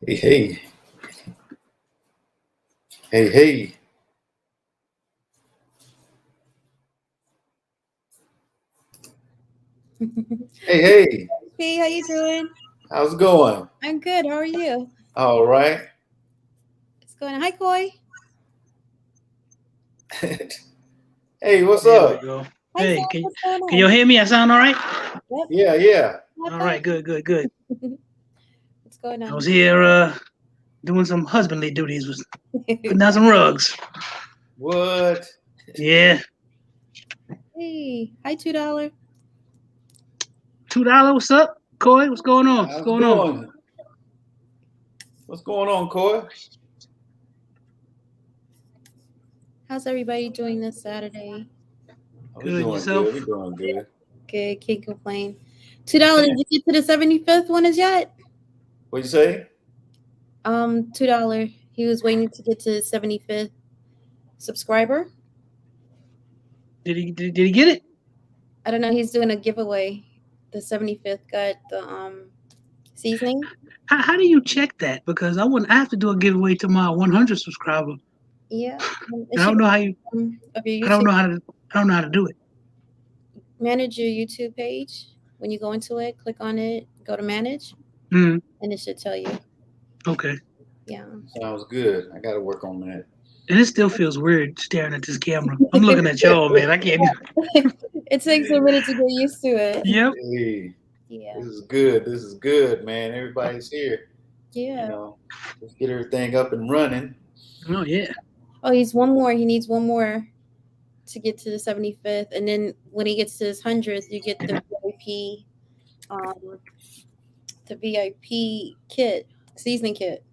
Hey, hey, hey, hey, hey, hey, Hey, how you doing? how's it going? I'm good. How are you? All right. What's going on? Hi, Koi. Hey, what's There we up? go. Hi, Hey, Zach. What's going can y'all on? hear me? I sound all right? Yep. Yeah, yeah. Not All bad. right, good. What's going I was on? here doing some husbandly duties, was putting down some rugs. What? Yeah, Hey, hi, $2. $2. What's up, Coy? What's going on? What's How's it going on? going? What's going on, Coy? How's everybody doing this Saturday? Oh, we Good, and doing good. We yourself? doing good. Good. Can't complain. $2. Did you get to the 75th one as yet? What'd you say? $2. He was waiting to get to the 75th subscriber. Did he get it? I don't know. He's doing a giveaway. The 75th got the seasoning. How do you check that? Because I have to do a giveaway to my 100 subscriber, Yeah. It and should be of I your don't YouTube. know how to do it. Manage your YouTube page. When you go into it, click on it, go to manage, Mm, and it should tell you. okay. Yeah. Sounds good. I got to work on that. And it still feels weird staring at this camera. I'm looking at y'all, man. I can't. It takes a minute to get used to it. Yep. Hey, Yeah. this is good. This is good, man. Everybody's here. You Yeah. know, let's get everything up and running. Oh yeah. Oh, he's one more. He needs one more to get to the 75th. And then when he gets to his 100th, you get um, the VIP kit, seasoning kit.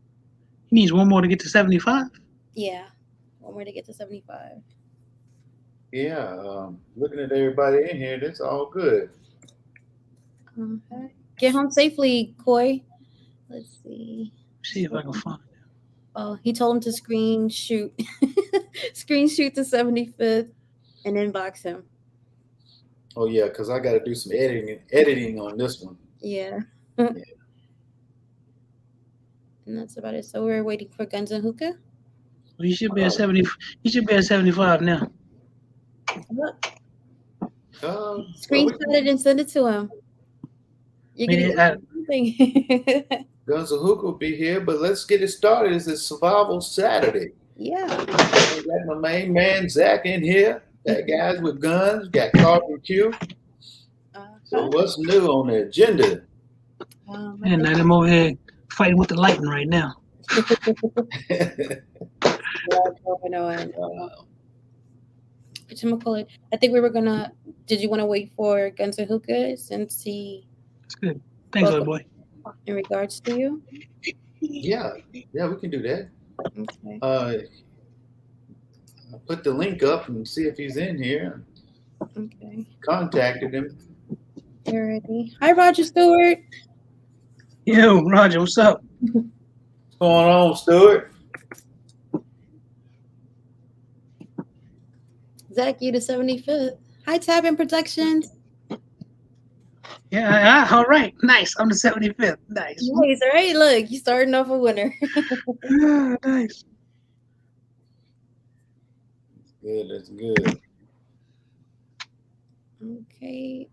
He needs one more to get to 75. Yeah. One more to get to 75. Yeah, looking at everybody in here, that's all good. Okay. Get home safely, Koi. Let's see. See if I can find. Oh, he told him to screen shoot the 75th and inbox him. Oh yeah, because I got to do some editing on this one. Yeah. Yeah. And that's about it. So we're waiting for Guns and Hookah. Well, he should be at 70. He should be at 75 now. Look, Well, we screenshot it and send it to him. You're I getting mean, I, something. Guns and Hook will be here, but let's get it started. It's a Survival Saturday. Yeah. We got my main man Zach in here. Got guys with guns. Got Carter Q. So Uh-huh. what's new on the agenda? I and think I'm over here fighting with the lightning right now. what's going on. uh, Whatchamacallit, I think we were gonna. Did you want to wait for Guns and Hookah since he It's good. Thanks, spoke little boy. in regards to you? yeah, yeah, we can do that. Okay. Uh, I'll put the link up and see if he's in here. Okay. Contacted him. You're ready. Hi, Roger Stewart. Yo, Roger, what's up? What's going on, Stuart? Zach, you the 75th. Hi, Tabin Productions. Yeah, all right. Nice. I'm the 75th. Nice. Nice, all right? Look, you starting off a winner. Nice. Good, that's good. Okay.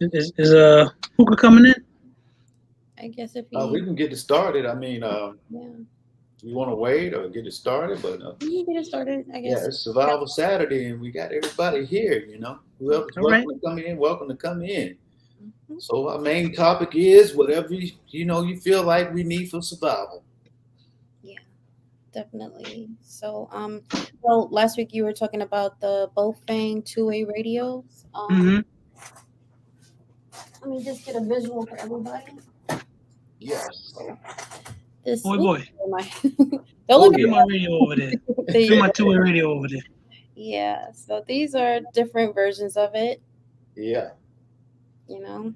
Is Hooker coming in? I guess if We he, can get it started. I mean, yeah, we want to wait or get it started, but we can get it started. I yeah, guess. it's Survival Saturday, and we got everybody here. You know, whoever's All right. welcome to come in, welcome to come in. Mhm. So our main topic is whatever you feel like we need for survival. Yeah, definitely. So, well, last week you were talking about the Bofang two-way radios. Mm-hmm. Let me just get a visual for everybody. Yes. This, Boy, ooh, boy. my, don't Oh look Get yeah. my radio over there. at Get my the, two-way radio over there. yeah. So these are different versions of it. Yeah. You know.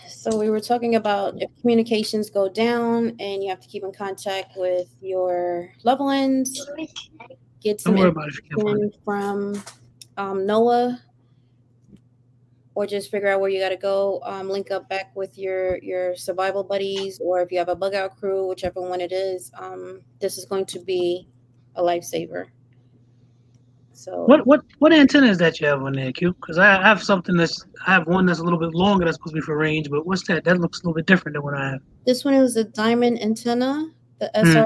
So we were talking about if communications go down and you have to keep in contact with your loved ones, get Don't some worry about it if you can't find information it. from NOAA or just figure out where you got to go. Link up back with your survival buddies, or if you have a bug out crew, whichever one it is. This is going to be a lifesaver. So What antenna is that you have on there, Q? Because I have something I have one that's a little bit longer that's supposed to be for range, but what's that? That looks a little bit different than what I have. this one is a diamond antenna, the Mm.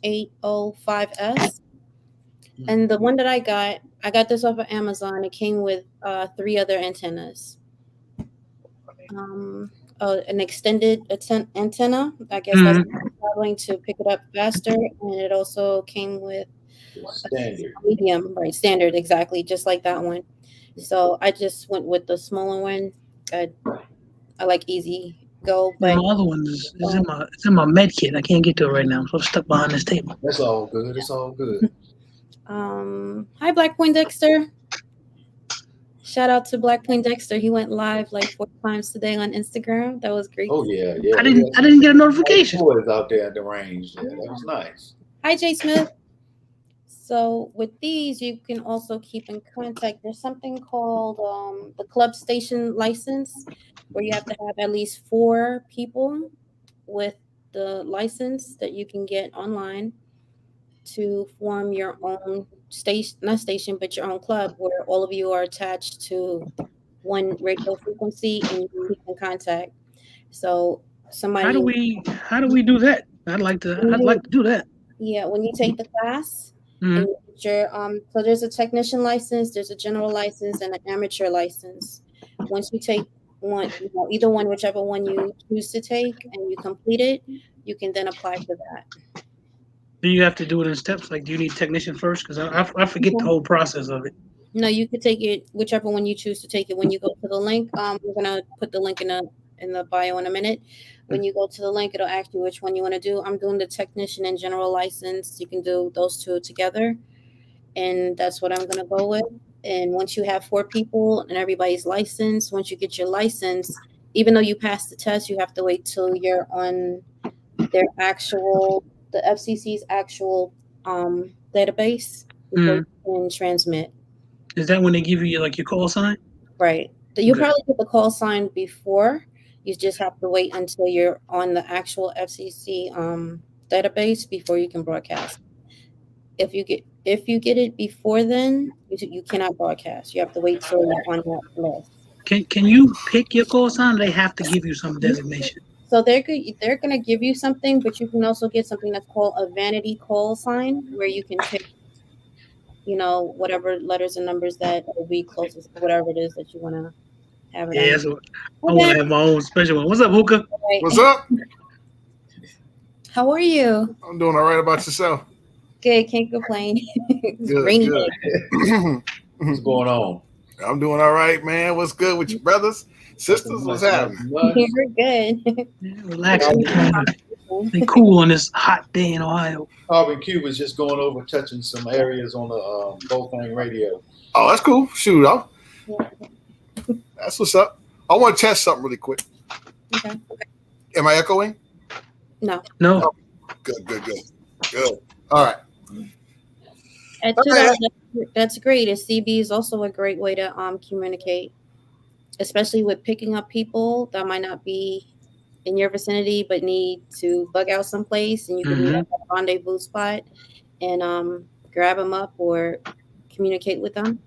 SRH805S. And the one that I got this off of Amazon. It came with 3 other antennas. An extended antenna. I guess that's traveling to pick it up faster. And it also came with Standard. medium, right? Standard, exactly, just like that one. So I just went with the smaller one. I like easy go, Yeah, but my other one is it's in my med kit. I can't get to it right now. I'm sort of stuck behind this table. That's all good. It's all good. Hi, Black Point Dexter. Shout out to Black Point Dexter. He went live like 4 times today on Instagram. That was great. Oh yeah. I didn't get a notification. Boys out there at the range. Yeah, that was nice. Hi, Jay Smith. So with these, you can also keep in contact. There's something called the club station license, where you have to have at least 4 people with the license that you can get online to form your own station, not station, but your own club, where all of you are attached to one radio frequency and you keep in contact. So somebody, How do we do that? I'd like to do that. Yeah, when you take the class, and you get your so there's a technician license, there's a general license, and an amateur license. Once you take one, either one, whichever one you choose to take, and you complete it, you can then apply for that. Do you have to do it in steps? Like, do you need technician first? Because I forget the whole process of it. No, you could take it whichever one you choose to take it. When you go to the link, we're gonna put the link in the bio in a minute. When you go to the link, it'll ask you which one you want to do. I'm doing the technician and general license. You can do those 2 together, and that's what I'm gonna go with. And once you have 4 people and everybody's licensed, once you get your license, even though you pass the test, you have to wait till you're on the FCC's actual database before you can transmit. Is that when they give you like your call sign? Right. You'll probably get the call sign before. You just have to wait until you're on the actual FCC database before you can broadcast. If you get it before then, you cannot broadcast. You have to wait till you're on that list. Can you pick your call sign? Or they have to give you some designation. So they're gonna give you something, but you can also get something that's called a vanity call sign, where you can pick, whatever letters and numbers that will be closest to whatever it is that you want to have it. Yeah, so I want to have my own special one. What's up, Hookah? What's up? How are you? I'm doing all right. About yourself? Good, can't complain. Good, rainy good. day. What's going on? I'm doing all right, man. What's good with your brothers, sisters? What's happening? We're good. Relaxing. They cool on this hot day in Ohio. Carbon Q was just going over touching some areas on the Both Thing radio. Oh, that's cool. Shoot, that's what's up. I want to test something really quick. Okay. Am I echoing? No. Oh, good. All right. That's great. A CB is also a great way to communicate, especially with picking up people that might not be in your vicinity but need to bug out someplace, and you can meet at a rendezvous spot and grab them up or communicate with them.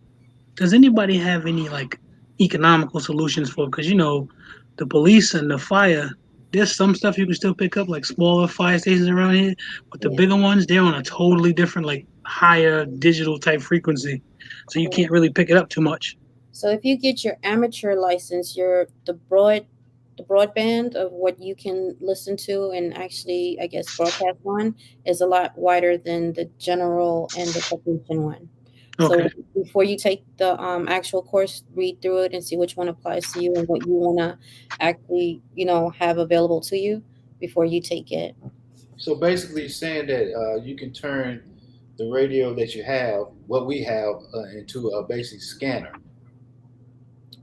Does anybody have any like economical solutions for? Because the police and the fire, there's some stuff you can still pick up, like smaller fire stations around here, but the bigger ones, they're on a totally different, like higher digital type frequency, so you can't really pick it up too much. So if you get your amateur license, the broadband of what you can listen to and actually, I guess, broadcast on is a lot wider than the general and the technician one. Okay. So before you take the actual course, read through it and see which one applies to you and what you want to actually, have available to you before you take it. So basically, you're saying that you can turn the radio that you have, what we have, into a basic scanner.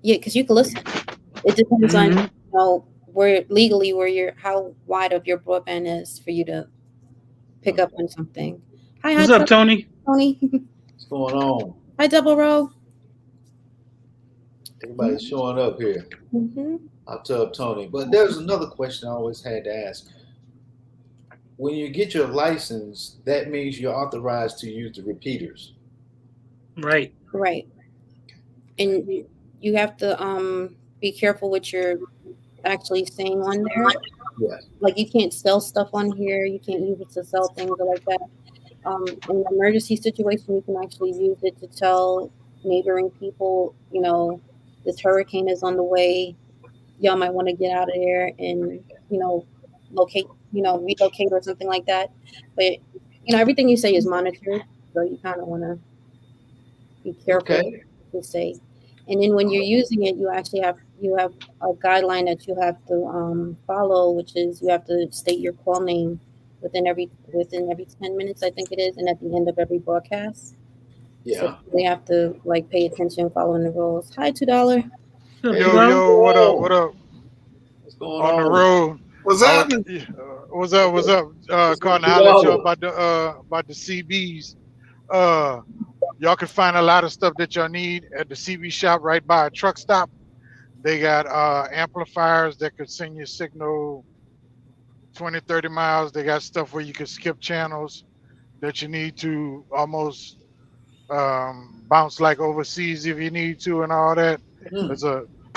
Yeah, because you can listen. It depends on how wide of your broadband is for you to pick up on something. Hi, what's up, Tony? Tony. What's going on? Hi, Double Row. Everybody's showing up here. Mm-hmm. I'll tell Tony. But there's another question I always had to ask. When you get your license, that means you're authorized to use the repeaters. Right. Right. And you have to be careful what you're actually saying on there. Yeah. Like you can't sell stuff on here. You can't use it to sell things or like that. In an emergency situation, you can actually use it to tell neighboring people, this hurricane is on the way. Y'all might want to get out of there and, relocate or something like that. But, everything you say is monitored. So you kind of want to be careful Okay. to say. And then when you're using it, you have a guideline that you have to follow, which is you have to state your call name within every 10 minutes, I think it is, and at the end of every broadcast. Yeah. So they have to pay attention, following the rules. Hi, $2. Yo, what up? What up? What's going On on? the road. What's happening? What's up? What's up? Calling to holler at you about the CBs. Y'all can find a lot of stuff that y'all need at the CB shop right by a truck stop. They got amplifiers that could send your signal 20, 30 miles. They got stuff where you can skip channels that you need to almost bounce like overseas if you need to and all that.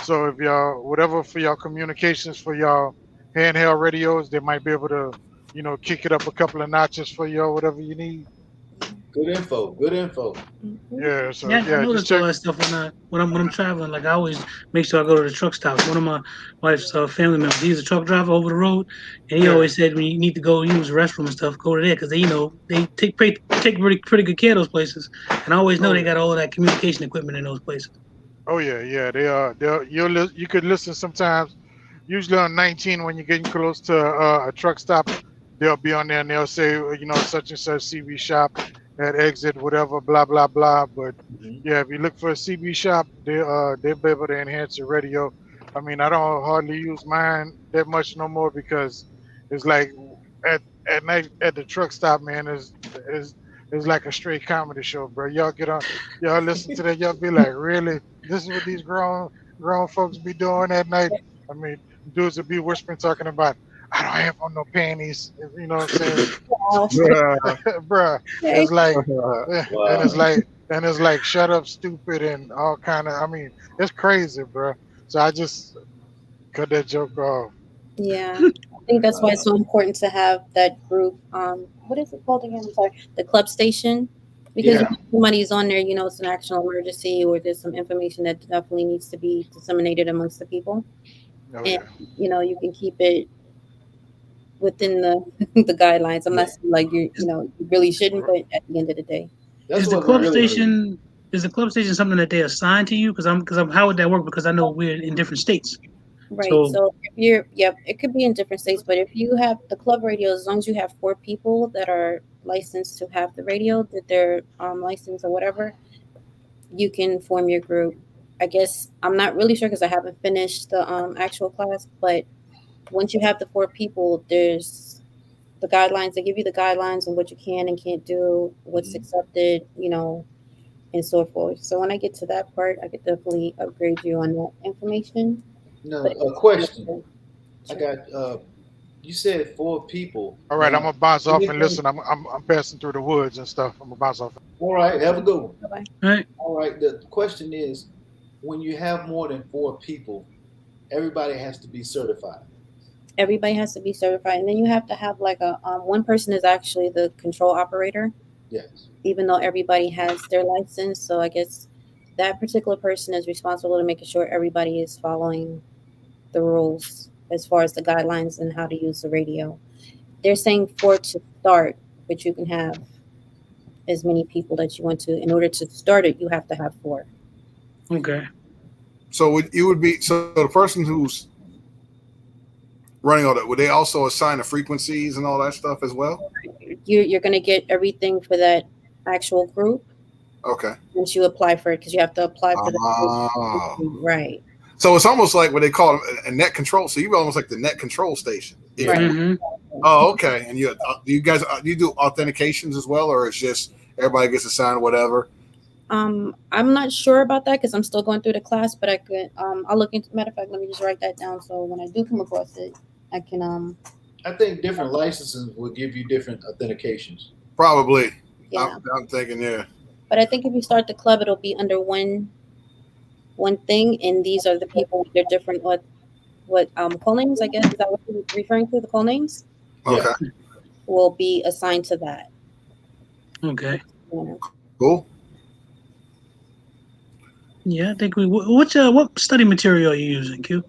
So if y'all, whatever for y'all communications for y'all handheld radios, they might be able to, kick it up a couple of notches for y'all, whatever you need. Good info. Good info. Mm-hmm. Yeah, so Yeah, I just notice all check. that stuff when I'm traveling. Like I always make sure I go to the truck stop. One of my wife's family members, he's a truck driver over the road, and he always said when you need to go use the restroom and stuff, go to there because they take pretty good care of those places, and I always know they got all of that communication equipment in those places. Oh yeah, they are. You could listen sometimes. Usually on 19 when you're getting close to a truck stop, they'll be on there and they'll say, such and such CB shop at exit, whatever, blah blah blah. But yeah, if you look for a CB shop, they'll be able to enhance your radio. I mean, I don't hardly use mine that much no more because it's like at night at the truck stop, man, is like a straight comedy show, bro. Y'all get on, y'all listen to that, y'all be like, really? This is what these grown folks be doing at night. I mean, dudes would be whispering, talking about, I don't have on no panties. You know what I'm saying? Bruh, it's like, and it's like, shut up, stupid, and all kind of. I mean, it's crazy, bruh. So I just cut that joke off. Yeah, I think that's why it's so important to have that group. What is it called again? I'm sorry, the club station. Because if somebody's on there, it's an actual emergency or there's some information that definitely needs to be disseminated amongst the people. And you can keep it within the the guidelines. I'm not saying like you really shouldn't, but at the end of the day, Is the club station something that they assign to you? Because how would that work? Because I know we're in different states. Right. So if it could be in different states, but if you have the club radio, as long as you have 4 people that are licensed to have the radio, that they're licensed or whatever, you can form your group. I guess I'm not really sure because I haven't finished the actual class, but once you have the 4 people, there's the guidelines. They give you the guidelines on what you can and can't do, what's accepted, and so forth. So when I get to that part, I could definitely upgrade you on that information. No, a question. I got. You said 4 people. All right, I'm gonna bounce off and listen. I'm passing through the woods and stuff. I'm gonna bounce off. All right, have a good one. Bye-bye. All right. All right. The question is, when you have more than 4 people, everybody has to be certified. Everybody has to be certified, and then you have to have like a one person is actually the control operator. Yes. Even though everybody has their license, so I guess that particular person is responsible to making sure everybody is following the rules as far as the guidelines and how to use the radio. They're saying 4 to start, but you can have as many people that you want to. In order to start it, you have to have 4. Okay. So the person who's running all that, would they also assign the frequencies and all that stuff as well? You're going to get everything for that actual group. Okay. Once you apply for it, because you have to apply for the right. So it's almost like what they call a net control. So you're almost like the net control station. Yeah. Right. Mm-hmm. Oh, okay. And do you guys do authentications as well, or it's just everybody gets assigned whatever? I'm not sure about that because I'm still going through the class, but I could I'll look into. Matter of fact, let me just write that down so when I do come across it, I can I think different licenses will give you different authentications. Probably. yeah. I'm thinking, yeah. But I think if you start the club, it'll be under one thing, and these are the people with their different what call names. I guess is that what you're referring to? The call names Yeah. Okay. will be assigned to that. Okay. Yeah. Cool. Yeah, I think we. What study material are you using, Q?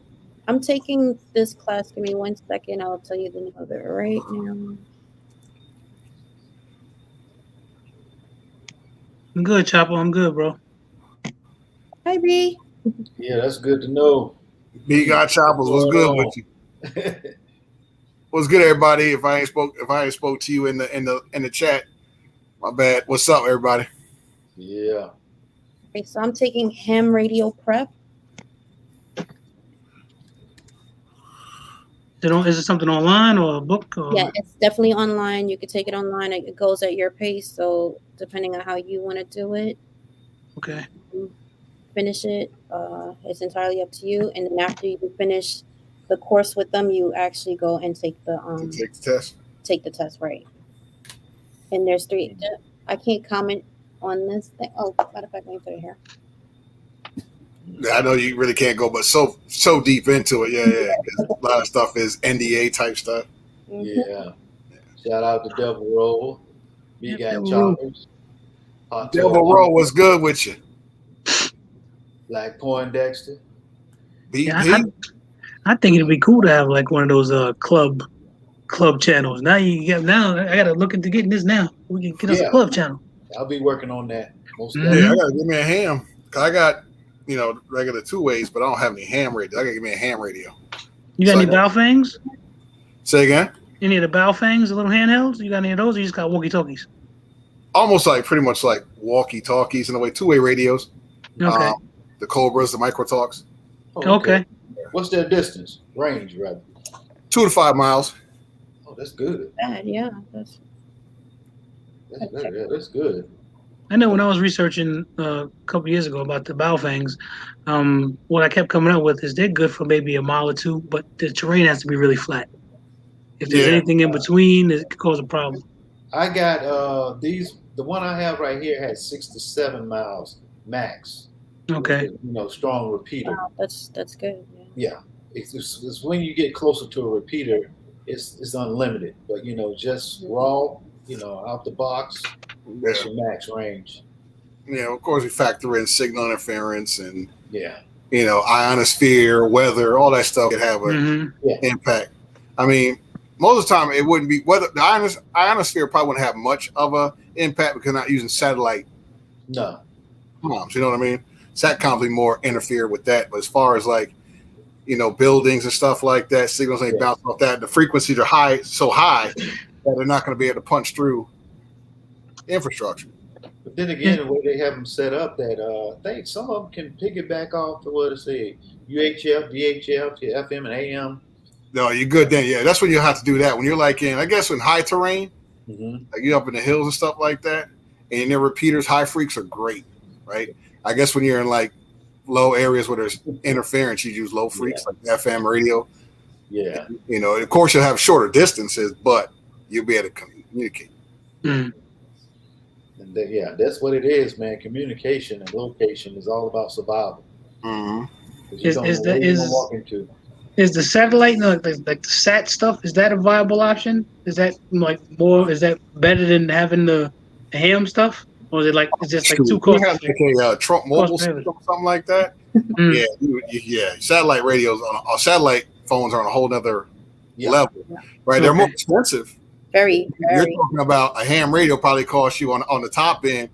I'm taking this class. Give me 1 second. I'll tell you the name of it right now. I'm good, Chopper. I'm good, bro. Hi, B. Yeah, that's good to know. B got choppers. What's good with you? What's good, everybody? If I ain't spoke to you in the chat, my bad. What's up, everybody? Yeah. Okay, so I'm taking ham radio prep. Is it something online or a book? Or? Yeah, it's definitely online. You can take it online. It goes at your pace. So depending on how you want to do it, Okay. finish it. It's entirely up to you. And then after you finish the course with them, you actually go and take the Take the test. Take the test, right? And there's three. I can't comment on this thing. Oh, matter of fact, let me put it here. Yeah, I know you really can't go, but so deep into it. Yeah. 'Cause a lot of stuff is NDA type stuff. Yeah. Shout out to Devil Roll. We got Devil Roll. choppers. Devil Roll, what's good with you? Black Poindexter. Yeah, I think it'd be cool to have like one of those club channels. Now I gotta look into getting this now. We can get us a club channel. I'll be working on that. Most Yeah, I gotta give me a ham. I got regular 2-ways, but I don't have any ham radio. I gotta give me a ham radio. You got any Baofangs? Say again? Any of the Baofangs, the little handhelds? You got any of those? Or you just got walkie talkies? Almost like pretty much like walkie talkies in a way, 2-way radios. Okay. The Cobras, the Micro Talks. Oh, okay. What's their distance? Range, rather. 2 to 5 miles. Oh, that's good. Yeah, that's good. I know when I was researching a couple years ago about the Baofangs, what I kept coming up with is they're good for maybe a mile or two, but the terrain has to be really flat. If there's anything in between, it could cause a problem. I got these. The one I have right here has 6 to 7 miles max. Okay. Strong repeater. Wow, that's good. Yeah. It's when you get closer to a repeater, it's unlimited. But just raw, out the box, that's your max range. Yeah, of course we factor in signal interference and ionosphere, weather, all that stuff could have an impact. I mean, most of the time it wouldn't be whether the ionosphere probably wouldn't have much of a impact because not using satellite. No. Comms, you know what I mean? Satcoms be more interfere with that, but as far as buildings and stuff like that, signals ain't bounce off that. The frequencies are so high that they're not going to be able to punch through infrastructure. But then again, the way they have them set up, that I think some of them can piggyback off to UHF, VHF, to FM and AM. No, you're good then. Yeah, that's when you have to do that. When you're in high terrain, like you're up in the hills and stuff like that, and their repeaters, high freaks are great, right? I guess when you're in low areas where there's interference, you use low freaks like FM radio. Yeah. Of course you'll have shorter distances, but you'll be able to communicate. And that's what it is, man. Communication and location is all about survival. Is the satellite like the sat stuff? Is that a viable option? Is that Is that better than having the ham stuff? Or is it just too close? You have a Trump mobile system, something like that. Yeah. Satellite radios satellite phones are on a whole other level, right? They're more expensive. Very. You're talking about a ham radio probably costs you on the top end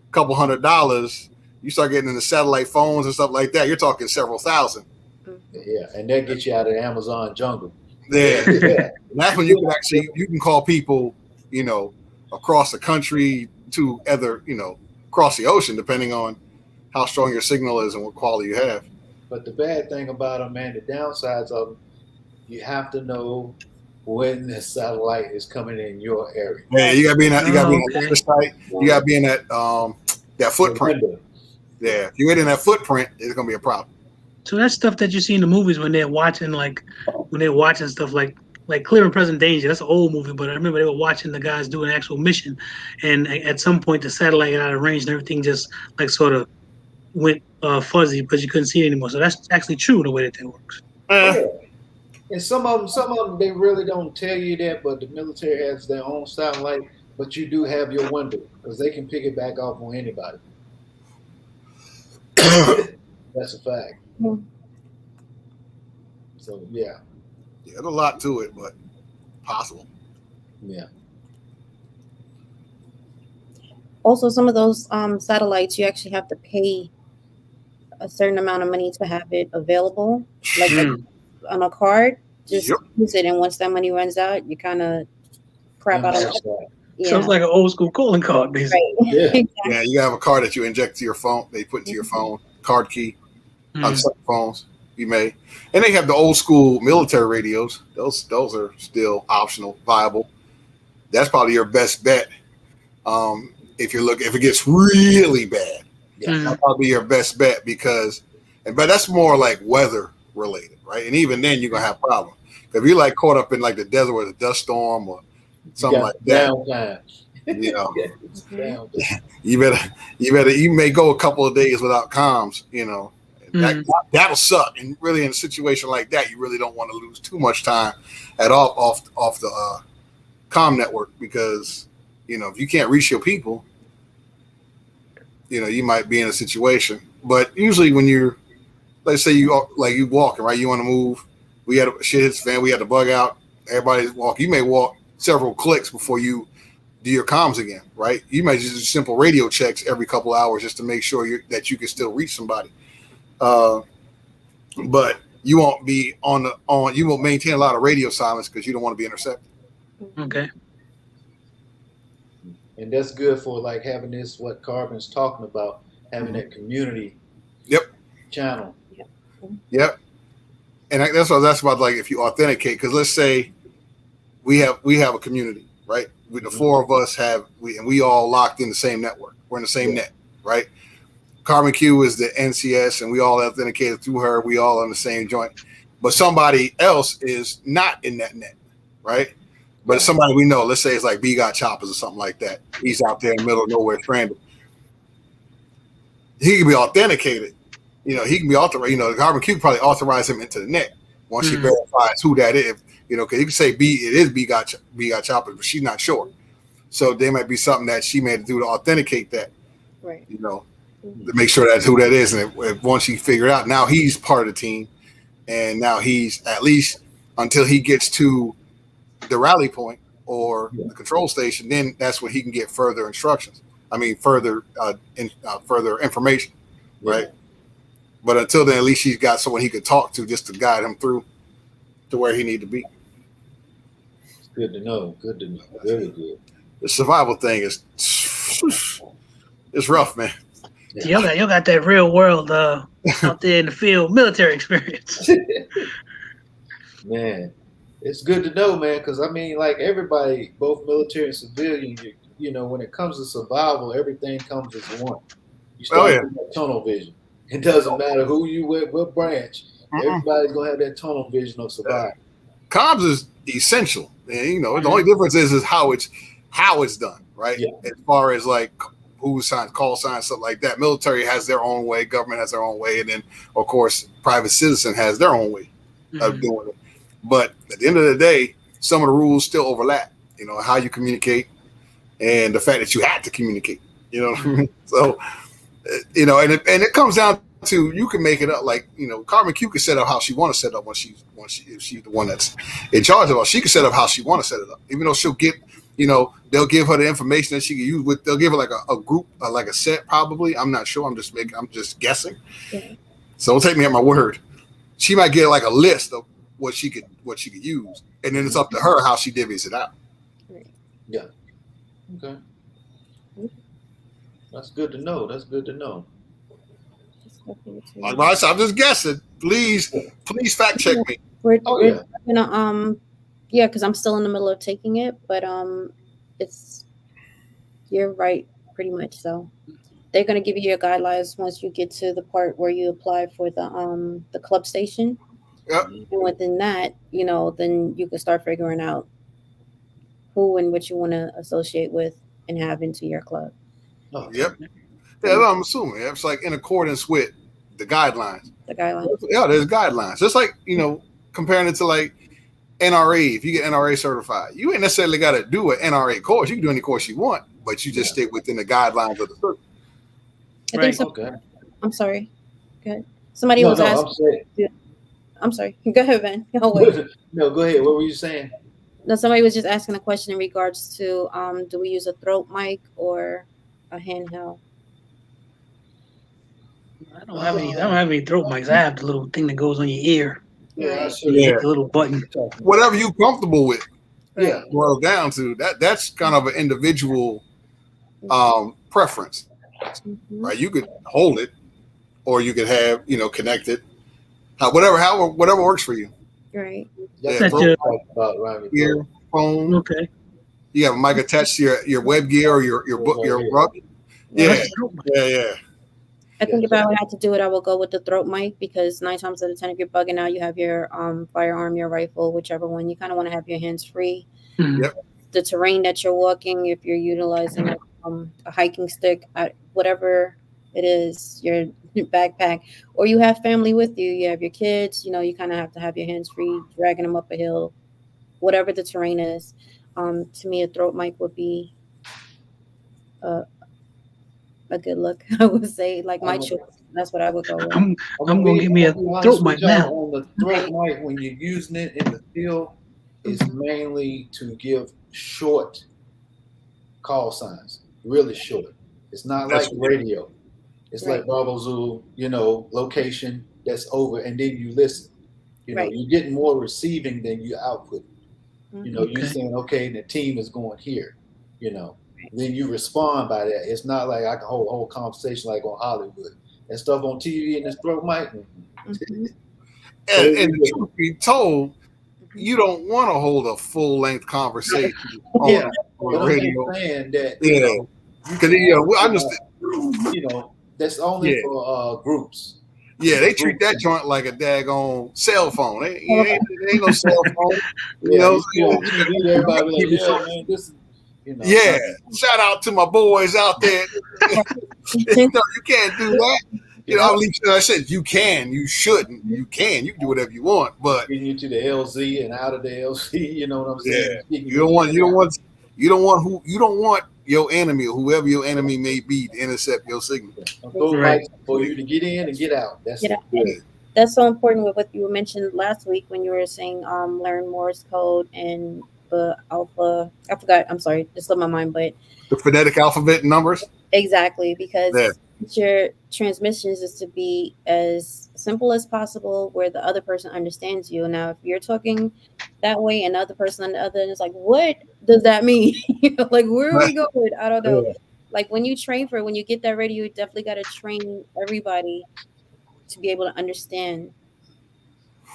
a couple $100. You start getting into satellite phones and stuff like that, you're talking several thousand. Yeah, and that gets you out of the Amazon jungle. Yeah. And that's when you can call people, across the country to other, across the ocean, depending on how strong your signal is and what quality you have. But the bad thing about them, man, the downsides of them, you have to know when the satellite is coming in your area. Yeah, you gotta be in that. You gotta be in that site. You gotta be in that That footprint. Window. Yeah, if you hit in that footprint, it's gonna be a problem. So that's stuff that you see in the movies when they're watching, stuff like Clear and Present Danger. That's an old movie, but I remember they were watching the guys do an actual mission, and at some point the satellite got out of range and everything just like sort of went fuzzy because you couldn't see it anymore. So that's actually true the way that works. Eh, And some of them, they really don't tell you that, but the military has their own satellite. But you do have your window because they can pick it back off on anybody. That's a fact. Yeah. So yeah, there's a lot to it, but possible. yeah. Also, some of those satellites, you actually have to pay a certain amount of money to have it available, like on a card. Just use it, and once that money runs out, you kind of crap out of it. Yeah. Sounds like an old school calling card, basically. Right. Yeah. Exactly. Yeah, you have a card that you inject to your phone. They put into your phone, card key on some phones. You may, and they have the old school military radios. Those are still optional, viable. That's probably your best bet. If it gets really bad, that'll probably be your best bet but that's more like weather related, right? And even then, you're gonna have problems. If you're like caught up in like the desert with a dust storm or something like that, Downtime. you know, Downtime. you may go a couple of days without comms, you know. That'll suck. And really, in a situation like that, you really don't want to lose too much time at all off the comm network because, you know, if you can't reach your people, you know, you might be in a situation. But usually when you're, let's say you walking, right? You want to move. We had shit hits the fan. We had to bug out. Everybody's walking. You may walk several clicks before you do your comms again, right? You might just do simple radio checks every couple of hours just to make sure that you can still reach somebody. But you won't be you won't maintain a lot of radio silence because you don't want to be intercepted. Okay. And that's good for like having this, what Carbon's talking about, having that community channel. Yep. And that's about like if you authenticate, because let's say we have a community, right? The four of us we all locked in the same network. We're in the same net, right? Carbon Q is the NCS, and we all authenticated through her. We all on the same joint. But somebody else is not in that net, right? But it's somebody we know. Let's say it's like B got choppers or something like that. He's out there in the middle of nowhere stranded. He can be authenticated. You know, he can be authorized. You know, the Carbon Q probably authorize him into the net once she verifies who that is. You know, because you can say it is B got choppers, but she's not sure. So there might be something that she made to do to authenticate that. Right. You know, to make sure that's who that is. And if once he figured out, now he's part of the team, and now he's at least until he gets to the rally point or the control station, then that's when he can get further instructions. I mean, further information, right? But until then, at least he's got someone he could talk to just to guide him through to where he need to be. It's good to know. Good to know. Very good. The survival thing is it's rough, man. Yeah. You got that real world out there in the field military experience. Man, it's good to know, man, because I mean, like everybody, both military and civilian, you know, when it comes to survival, everything comes as one. You start with that tunnel vision. It doesn't matter who you with, what branch. Everybody's gonna have that tunnel vision of survival. Comms is essential, and you know the only difference is how it's done, right? Yeah. As far as like who signs, call signs, stuff like that. Military has their own way, government has their own way, and then of course private citizen has their own way of doing it. But at the end of the day, some of the rules still overlap. You know how you communicate, and the fact that you had to communicate. You know what I mean? So, you know, and it comes down to you can make it up. Like, you know, Carbon Q can set up how she want to set up if she's the one that's in charge of it. She can set up how she want to set it up, even though she'll get, you know, they'll give her the information that she can use. They'll give her like a group, like a set, probably. I'm not sure. I'm just guessing. Yeah. So don't take me at my word. She might get like a list of what she could use, and then it's up to her how she divvies it out. Yeah. Okay. That's good to know. Like I said, I'm just guessing. Please fact check me. We're gonna because I'm still in the middle of taking it, but you're right pretty much. So they're going to give you your guidelines once you get to the part where you apply for the club station. Yep. And within that, then you can start figuring out who and what you want to associate with and have into your club. Yep. Yeah, I'm assuming it's like in accordance with the guidelines. The guidelines. Yeah, there's guidelines. Just like, comparing it to like NRA, if you get NRA certified, you ain't necessarily got to do an NRA course. You can do any course you want, but you just stick within the guidelines of the circuit. I think so. Okay. I'm sorry. Go ahead. Somebody was asking. I'm sorry. Go ahead, Ben. No, go ahead. What were you saying? No, somebody was just asking a question in regards to do we use a throat mic or a handheld? I don't have any throat mics. I have the little thing that goes on your ear. Yeah, You hit the little button. Whatever you comfortable with. Yeah. Boil down to that's kind of an individual preference. Right? You could hold it, or you could have connected. Whatever works for you. Right. That's your phone. Okay. You have a mic attached to your web gear or your rug. Yeah. I think if I would have to do it, I will go with the throat mic, because 9 times out of 10, if you're bugging out, you have your firearm, your rifle, whichever one. You kind of want to have your hands free. Yep. The terrain that you're walking, if you're utilizing a hiking stick, whatever it is, your backpack, or you have family with you, you have your kids, you kind of have to have your hands free, dragging them up a hill, whatever the terrain is. To me, a throat mic would be a good look. I would say, like, my choice. That's what I would go with. I'm gonna give me a throat mic now. On the throat mic, when you're using it in the field, is mainly to give short call signs, really short. It's not like radio. It's like Bravo Zulu, location that's over, and then you listen. You're getting more receiving than you output. You're saying, okay, the team is going here. Then you respond by that. It's not like I can hold a whole conversation like on Hollywood and stuff on TV and this throat mic. And the truth be told, you don't want to hold a full length conversation on radio. I'm saying that, I understand. That's only for groups. Yeah, they treat that joint like a daggone cell phone. It ain't no cell phone. Everybody like, man, this is. Shout out to my boys out there. You can't do that. I said you can, you shouldn't, you can do whatever you want, but getting you to the LZ and out of the LZ, you know what I'm saying? Yeah, you don't want your enemy or whoever your enemy may be to intercept your signal. For you to get in and get out. That's it. That's so important with what you mentioned last week when you were saying learn Morse code and the alpha. I forgot. I'm sorry, it slipped my mind, but the phonetic alphabet and numbers. Exactly, because your transmissions is to be as simple as possible where the other person understands you. Now, if you're talking that way and the other person on the other end is like, what does that mean? Like, where are we going? I don't know. Like, when you get that radio, you definitely got to train everybody to be able to understand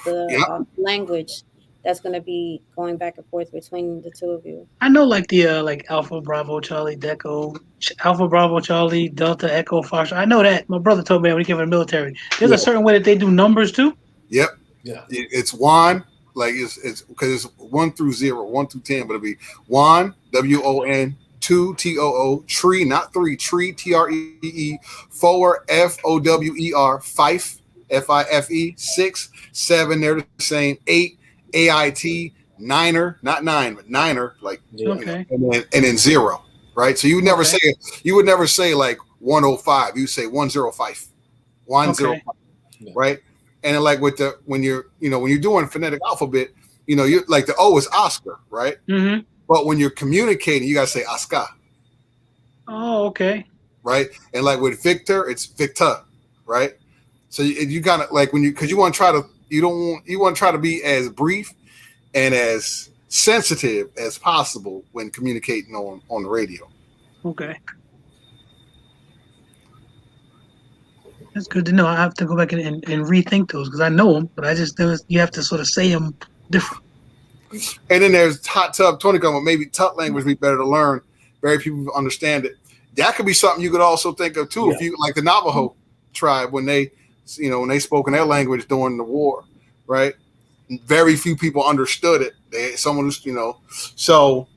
the language that's going to be going back and forth between the two of you. I know, like the Alpha Bravo Charlie Deco, Alpha Bravo Charlie Delta Echo Fox. I know that. My brother told me when he came from the military. There's a certain way that they do numbers too. Yep. Yeah. It's one, like it's because it's 1 through 0, 1 through 10, but it'll be 1 WON, 2 TOO, tree, not 3, tree TREE, 4 FOWER, fife FIFE, 6, 7. They're the same. 8 AIT, niner, not 9, but niner, like and then 0, right? So you would never say like 105. You say 105, 105, right? And then like when you're doing phonetic alphabet, you're like the O is Oscar, right? Mm-hmm. But when you're communicating, you gotta say Oscar. Oh, okay. Right, and like with Victor, it's Victor, right? So you kind of like because you want to try to. You want to try to be as brief and as sensitive as possible when communicating on the radio. Okay. That's good to know. I have to go back and rethink those because I know them, but you have to sort of say them different. And then there's hot tub Tony, maybe tut language would be better to learn. Very people understand it. that could be something you could also think of too. If you like the Navajo tribe when they spoke in their language during the war, right? Very few people understood it. Someone who's so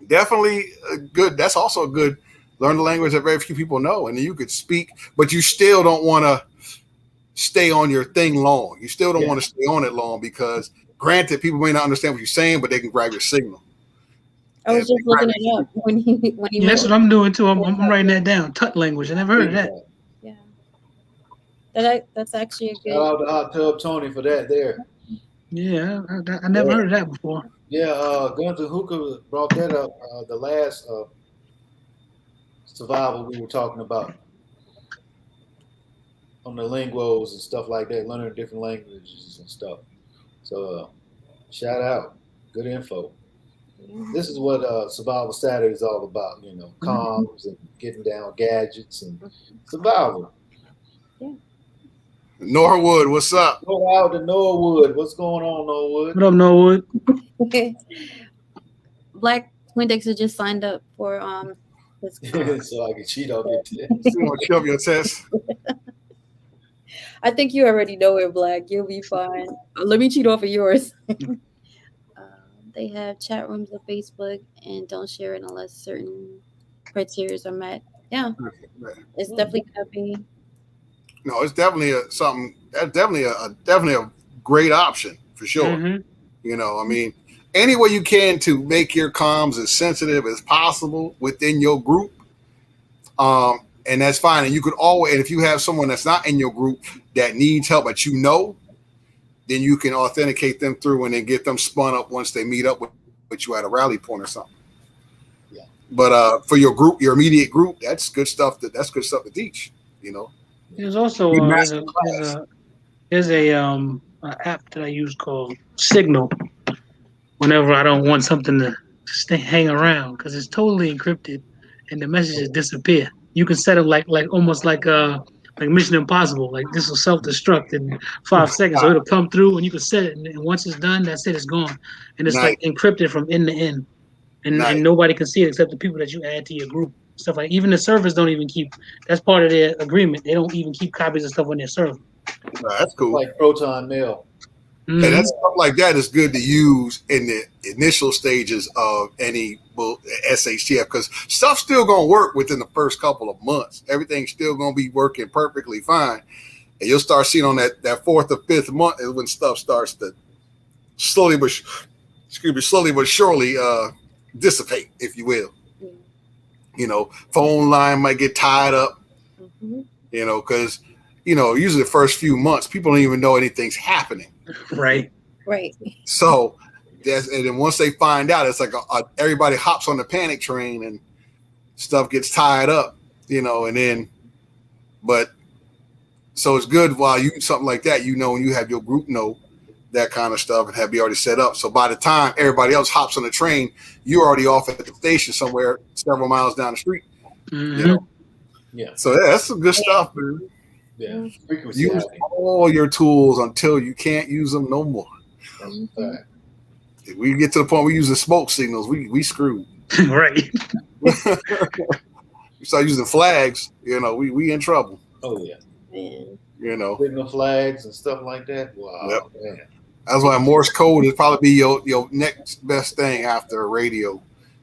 definitely good. That's also a good learn the language that very few people know, and then you could speak, but you still don't want to stay on your thing long. You still don't want to stay on it long because, granted, people may not understand what you're saying, but they can grab your signal. I was just looking it up when he that's what I'm doing too. I'm writing that down. Tut language. I never heard of that. Yeah, that's actually a good. Shout out to Hot Tub Tony for that. There. Yeah, I never heard of that before. Yeah, Guns and Hookah brought that up. The last survival we were talking about on the linguos and stuff like that, learning different languages and stuff. So, shout out, good info. This is what Survival Saturday is all about, comms and getting down gadgets and survival. Yeah. Norwood, what's up? Go out to Norwood. What's going on, Norwood? What up, Norwood? Black Windexer just signed up for his so I can cheat on your test. You want to kill your test? I think you already know it, Black. You'll be fine. Let me cheat off of yours. They have chat rooms on Facebook and don't share it unless certain criteria are met. Yeah, it's definitely gonna be. No, it's definitely something. That's definitely a great option for sure. Mm-hmm. I mean, any way you can to make your comms as sensitive as possible within your group, and that's fine. And you could always, and if you have someone that's not in your group that needs help, but then you can authenticate them through and then get them spun up once they meet up with you at a rally point or something. Yeah. But for your group, your immediate group, that's good stuff. That's good stuff to teach. There's also there's a app that I use called Signal. Whenever I don't want something to hang around, because it's totally encrypted and the messages disappear. You can set it like almost like Mission Impossible. Like this will self-destruct in 5 seconds, so it'll come through and you can set it. And once it's done, that's it. It's gone, and it's like encrypted from end to end, and nobody can see it except the people that you add to your group. Stuff like even the servers don't even keep. That's part of their agreement. They don't even keep copies of stuff on their server. That's cool. Like Proton Mail. Mm-hmm. And that stuff like that is good to use in the initial stages of any SHTF because stuff's still going to work within the first couple of months. Everything's still going to be working perfectly fine. And you'll start seeing on that fourth or fifth month is when stuff starts to slowly but surely dissipate, if you will. Phone line might get tied up, because, usually the first few months, people don't even know anything's happening. Right. So, and then once they find out, it's like everybody hops on the panic train and stuff gets tied up, and then, but so it's good while you do something like that, and you have your group know that kind of stuff and have be already set up. So by the time everybody else hops on the train, you're already off at the station somewhere several miles down the street. Mm-hmm. Yeah. So that's some good stuff, man. Yeah. Use all your tools until you can't use them no more. If we get to the point we use the smoke signals, we screwed. Right. We start using flags, we in trouble. Oh yeah. Man. Signal flags and stuff like that. Wow. Yep. Man. That's why Morse code is probably be your next best thing after a radio,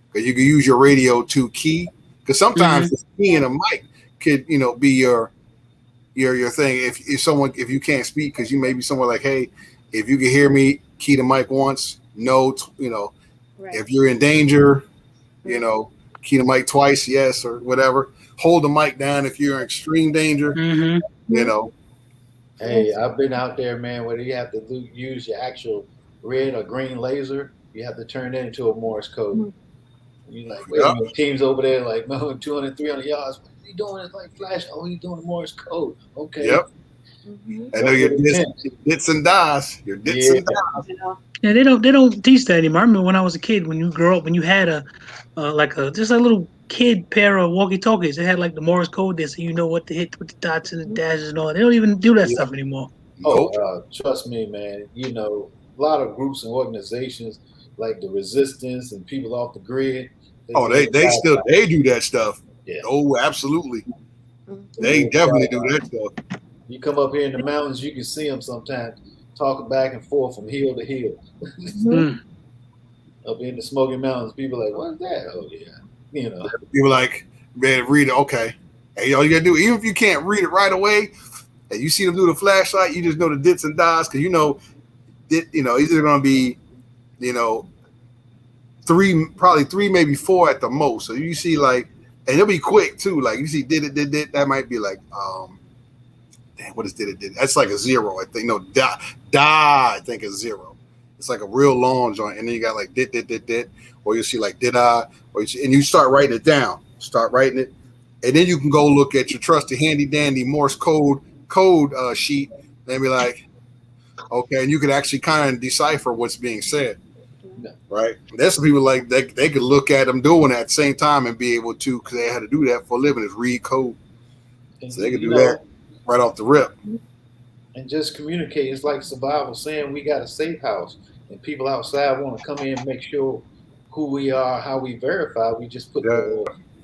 because you can use your radio to key. Because sometimes the key and a mic could be your thing. If you can't speak, because you may be somewhere like, hey, if you can hear me, key the mic once. No, Right. If you're in danger, key the mic twice, yes, or whatever. Hold the mic down if you're in extreme danger. Mm-hmm. Hey, I've been out there, man, where you have to use your actual red or green laser. You have to turn that into a Morse code. Mm-hmm. You're like, wait, your team's over there, like, 200, 300 yards. What are you doing? It's like flash. Oh, he's doing a Morse code. Okay. Yep. I know your dits and dies. Your dits and dies. Yeah, they don't teach that anymore. I remember when I was a kid, when you grow up, when you had just a little kid pair of walkie-talkies, they had like the Morse code there, so you know what to hit with the dots and the dashes and all that. They don't even do that stuff anymore. Oh, trust me, man. A lot of groups and organizations like the Resistance and people off the grid. They do that stuff. Yeah. Oh, absolutely. Mhm. They definitely do that stuff. You come up here in the mountains, you can see them sometimes talking back and forth from hill to hill. Mhm. Up in the Smoky Mountains, people are like, what's that? Oh yeah, you know. People like, man, read it. Okay. Hey, all you gotta do, even if you can't read it right away, and you see them do the flashlight, you just know the dits and dots because either gonna be, probably three, maybe four at the most. So you see and it'll be quick too. Like you see did it, that might be like damn, what is did it? That's like a zero, I think. No, da, I think is zero. It's like a real long joint, and then you got like did, or you see like did I, and you start writing it down. Start writing it, and then you can go look at your trusty handy dandy Morse code sheet, and be like, okay, and you could actually kind of decipher what's being said. Right? There's some people like they could look at them doing that at the same time and be able to, because they had to do that for a living, is read code. So they could do that right off the rip. And just communicate. It's like survival, saying we got a safe house and people outside want to come in and make sure who we are, how we verify. We just put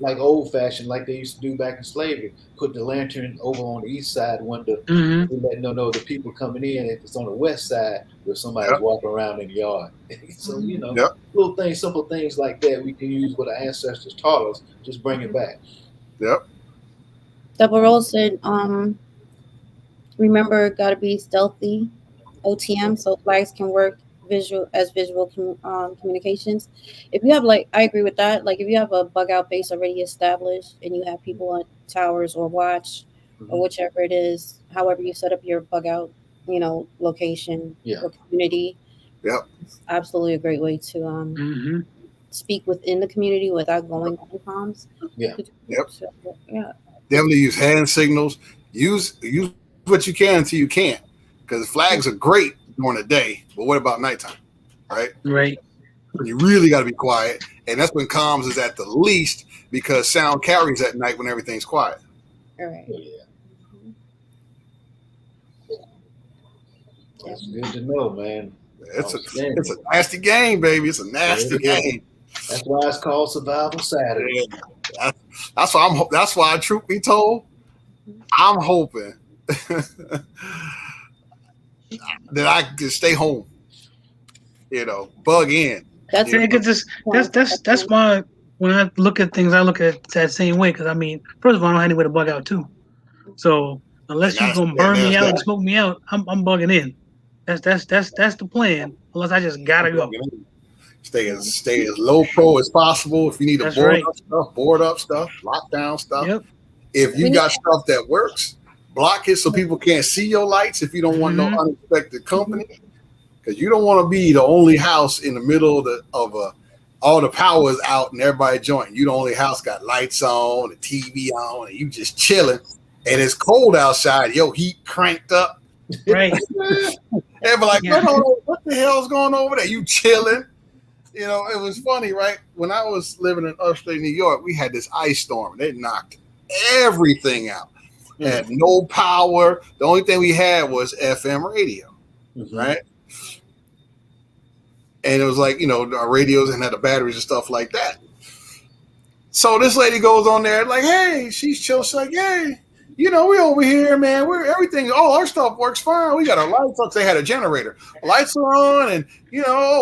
like old fashioned, like they used to do back in slavery, put the lantern over on the east side window, letting them know the people coming in. If it's on the west side, where somebody's walking around in the yard. So, little things, simple things like that, we can use what our ancestors taught us, just bring it back. Yep. Double Roll said, remember, gotta be stealthy, OTM, so flags can work visual communications. If you have I agree with that. Like if you have a bug out base already established and you have people on towers or watch or whichever it is, however you set up your bug out, location or community. Yep. It's absolutely a great way to speak within the community without going on comms. Yeah. Yep. So, yeah. Definitely use hand signals. Use what you can until you can't, because flags are great during the day, but what about nighttime? Right. You really got to be quiet, and that's when comms is at the least, because sound carries at night when everything's quiet. All right. That's good to know, man. It's a nasty game, baby. It's a nasty game. That's why it's called Survival Saturday. Yeah. That's why, truth be told, I'm hoping that I can stay home. Bug in. That's why when I look at things, I look at it that same way. Because first of all, I don't have anywhere to bug out too. So unless you're gonna burn me out and smoke me out, I'm bugging in. That's the plan. Unless I just gotta go. Stay as low pro as possible. If you need to board up stuff, lock down stuff. Yep. If you got stuff that works, block it so people can't see your lights. If you don't want no unexpected company, because you don't want to be the only house in the middle of all the power is out and everybody jointing. You the only house got lights on, the TV on, and you just chilling. And it's cold outside. Yo, heat cranked up. Right. Everybody like, what the hell's going on over there? You chilling? It was funny, right? When I was living in upstate New York, we had this ice storm. They knocked everything out. Had no power. The only thing we had was FM radio, right? And it was like, our radios and had the batteries and stuff like that. So this lady goes on there like, hey, she's chill. She's like, hey, we over here, man. All our stuff works fine. We got our lights on. They had a generator. Lights are on, and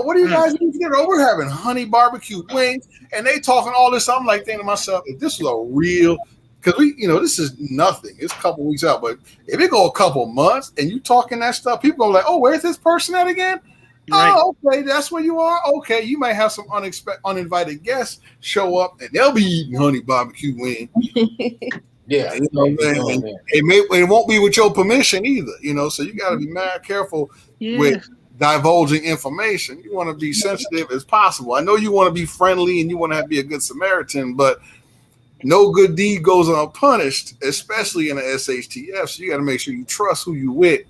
what do you guys need to get? Oh, we're having honey barbecue wings, and they talking all this. I'm like thinking to myself, if this was a real, because this is nothing. It's a couple weeks out, but if it go a couple months and you talking that stuff, people are like, oh, where's this person at again? Right. Oh, okay, that's where you are. Okay, you might have some uninvited guests show up, and they'll be eating honey barbecue wings. Yeah, and it won't be with your permission either. So you got to be mad careful with divulging information. You want to be sensitive as possible. I know you want to be friendly and you want to be a good Samaritan, but no good deed goes unpunished, especially in the SHTF. So you got to make sure you trust who you with.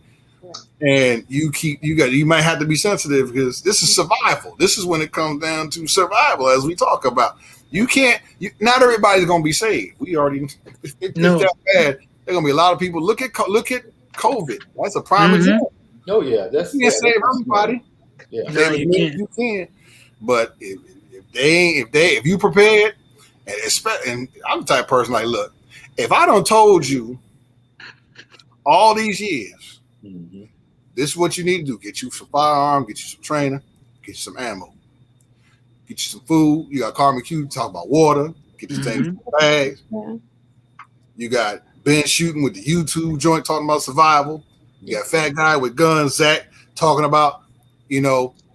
And you might have to be sensitive, because this is survival. This is when it comes down to survival, as we talk about. Not everybody's gonna be saved. We already, if it's that bad, there's gonna be a lot of people. Look at COVID. That's a prime example. Oh yeah, you can't save everybody. Yeah, you can. But if you prepared And I'm the type of person like, look, if I done told you all these years, this is what you need to do: get you some firearm, get you some training, get you some ammo, get you some food. You got Carmen Q talk about water, get you things in bags. Yeah. You got BenShooten with the YouTube joint talking about survival. You got Fat Guy with guns, Zach talking about,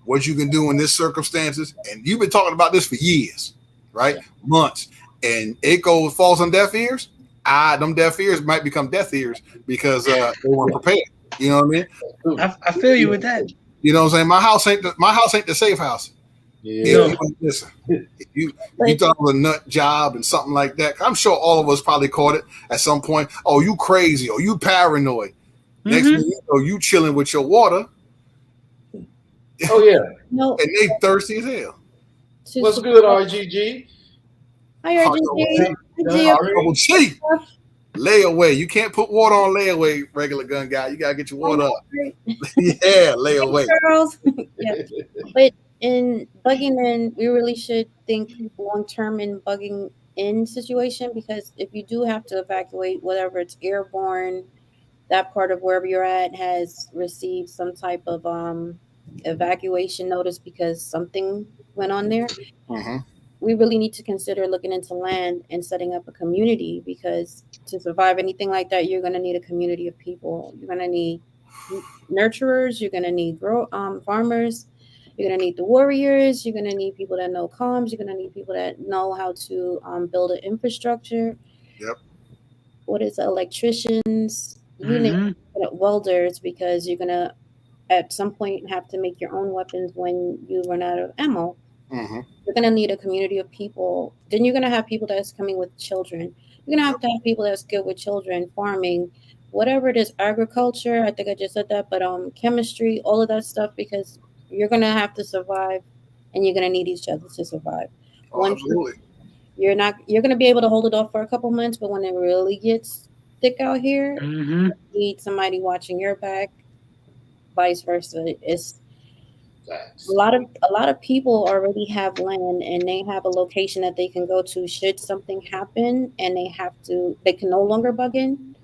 what you can do in this circumstances. And you've been talking about this for years, right? Months. And it falls on deaf ears. Them deaf ears might become deaf ears because they weren't prepared. You know what I mean? I feel you with that. You know what I'm saying? My house ain't the safe house. Yeah. Listen, if you thought it was a nut job and something like that, I'm sure all of us probably caught it at some point. Oh, you crazy? Oh, you paranoid? Next thing you know, you chilling with your water. Oh yeah. No. And they thirsty as hell. What's good, RGG? Hi, RGG. Double G. Layaway. You can't put water on layaway, regular gun guy. You gotta get your water up. Yeah, layaway. Girls. Yeah. But in bugging in, we really should think long term in bugging in situation, because if you do have to evacuate, whatever it's airborne, that part of wherever you're at has received some type of evacuation notice because something went on there. We really need to consider looking into land and setting up a community, because to survive anything like that, you're going to need a community of people. You're going to need nurturers. You're going to need farmers. You're going to need the warriors. You're going to need people that know comms. You're going to need people that know how to build an infrastructure. Yep. What is it? Electricians? You need welders, because you're going to at some point have to make your own weapons when you run out of ammo. You're going to need a community of people. Then you're going to have people that's coming with children. You're going to have people that's good with children, farming, whatever it is, agriculture. I think I just said that, but chemistry, all of that stuff, because you're going to have to survive, and you're going to need each other to survive. Absolutely. You're going to be able to hold it off for a couple months, but when it really gets thick out here, you need somebody watching your back, vice versa. It's a lot of people already have land, and they have a location that they can go to should something happen, and they can no longer bug in.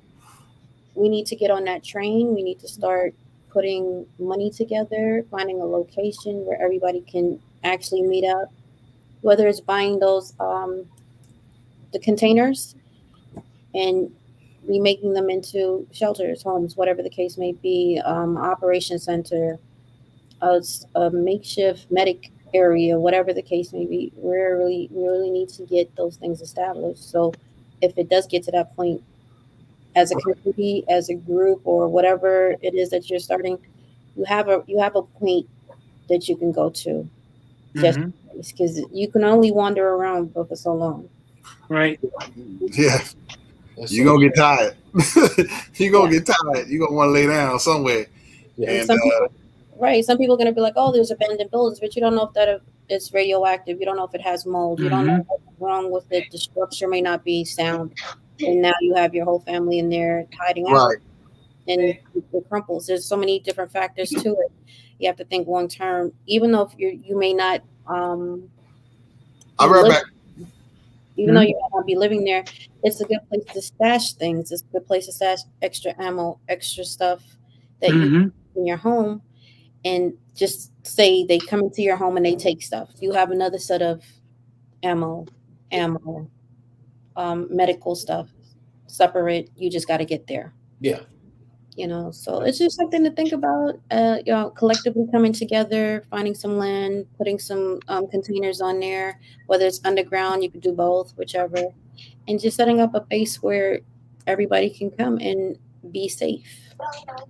We need to get on that train. We need to start putting money together, finding a location where everybody can actually meet up, whether it's buying those the containers and remaking them into shelters, homes, whatever the case may be, operation center, a makeshift medic area, whatever the case may be. We really need to get those things established. So if it does get to that point, as a community, as a group, or whatever it is that you're starting, you have a point that you can go to, just because you can only wander around for so long. Right. Yeah. You're going to get tired. You're going to get tired. You're going to want to lay down somewhere. Yeah. And some people are going to be like, oh, there's abandoned buildings, but you don't know if that it's radioactive. You don't know if it has mold. You don't know what's wrong with it. The structure may not be sound. And now you have your whole family in there hiding out, and it crumples. There's so many different factors to it. You have to think long term, even though you may not. I'll be right back. Even though you might not be living there, it's a good place to stash things. It's a good place to stash extra ammo, extra stuff that you in your home. And just say they come into your home and they take stuff. You have another set of ammo, medical stuff separate. You just got to get there. Yeah. So it's just something to think about, collectively coming together, finding some land, putting some containers on there, whether it's underground, you could do both, whichever, and just setting up a base where everybody can come and be safe.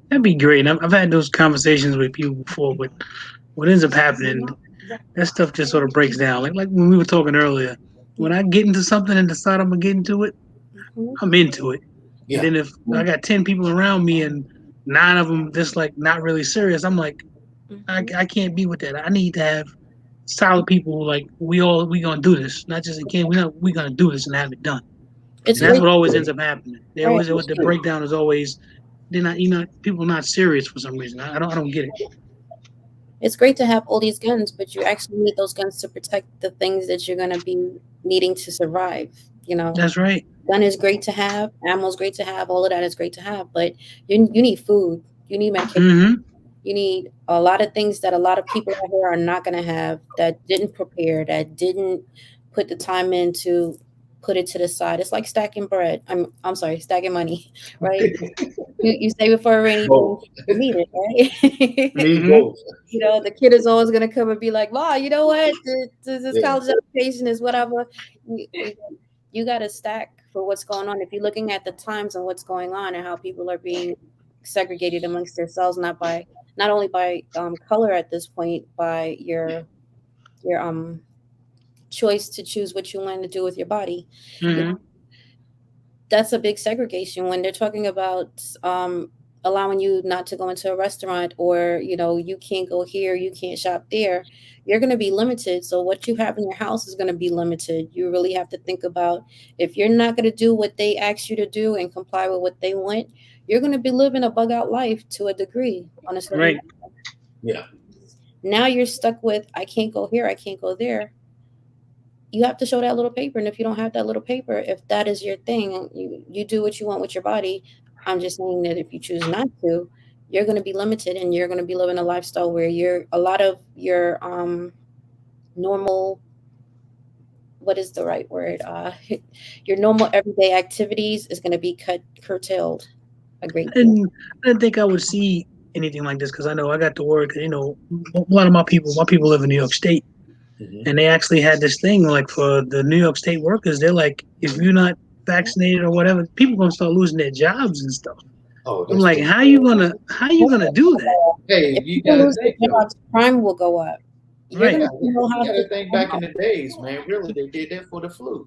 That'd be great. I've had those conversations with people before, but what ends up happening, that stuff just sort of breaks down. Like when we were talking earlier, when I get into something and decide I'm going to get into it, I'm into it. Yeah. And then if I got 10 people around me and 9 of them just like not really serious, I'm like, I can't be with that. I need to have solid people like we gonna do this. Not just again, we gonna do this and have it done. And that's what always ends up happening. They always the breakdown is always they're not people are not serious for some reason. I don't get it. It's great to have all these guns, but you actually need those guns to protect the things that you're going to be needing to survive. You know, That's right. gun is great to have, ammo is great to have, all of that is great to have, but you need food, you need medication, Mm-hmm. you need a lot of things that a lot of people out here are not going to have, that didn't prepare, that didn't put the time in to put it to the side. It's like stacking bread. I'm sorry, stacking money, right? You save it for a rainy day. Both. You need it, right? Need Mhm. both. You know, the kid is always going to come and be like, "Wow, you know what? This Yeah. college education is whatever." You got to stack for what's going on. If you're looking at the times and what's going on and how people are being segregated amongst themselves, not only by color at this point, by your choice to choose what you want to do with your body. Mm-hmm. That's a big segregation when they're talking about allowing you not to go into a restaurant, or you can't go here, you can't shop there. You're going to be limited, so what you have in your house is going to be limited. You really have to think about, if you're not going to do what they ask you to do and comply with what they want, you're going to be living a bug out life to a degree on a certain Right. level. Yeah. Now you're stuck with, I can't go here, I can't go there. You have to show that little paper, and if you don't have that little paper, if that is your thing, you do what you want with your body. I'm just saying that if you choose not to, you're going to be limited, and you're going to be living a lifestyle where a lot of your normal, what is the right word, your normal everyday activities is going to be curtailed a great deal. And I didn't think I would see anything like this because I know I got the word. Cause, a lot of my people live in New York State, Mhm. and they actually had this thing like for the New York State workers. They're like, if you're not vaccinated or whatever, people gonna start losing their jobs and stuff. Oh, I'm that's like, true. how you gonna do that? Hey, If you people gotta lose think their though. jobs, crime will go up. You're Right. going to know how You gotta to think back in the days, man. Really, they did that for the flu.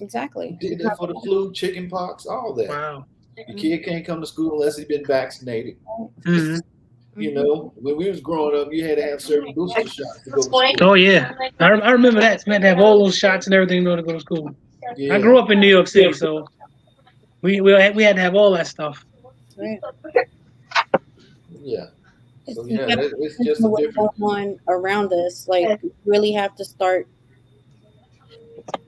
exactly. Did that for the flu, chicken pox, all that. Wow. The kid can't come to school unless he's been vaccinated. Mm-hmm. You know, when we was growing up, you had to have certain booster shots to go to school. Oh yeah, I remember that. We had to have all those shots and everything in order to go to school. I Yeah, grew up in New York City, so we had to have all that stuff. Right. yeah. So You yeah, gotta it's listen just to a what's different. going on around us. Like, you really have to start.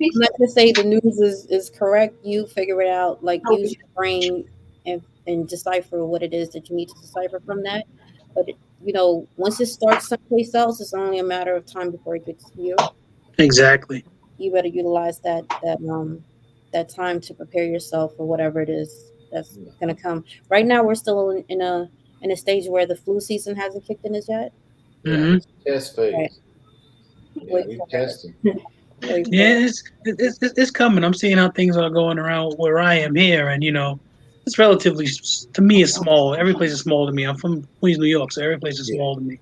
I'm not gonna say the news is correct. You figure it out. Like, use your brain and decipher what it is that you need to decipher from that. But once it starts someplace else, it's only a matter of time before it gets to you. Exactly. You better utilize that time to prepare yourself for whatever it is that's gonna come. Right now, we're still in a stage where the flu season hasn't kicked in as yet. Yeah, Mm-hmm. it's a test Right. phase. Yeah, Wait we for testing. it. Wait for Yeah, it. it's coming. I'm seeing how things are going around where I am here, and it's relatively to me it's small. Every place is small to me. I'm from Queens, New York, so every place is Yeah. small to me,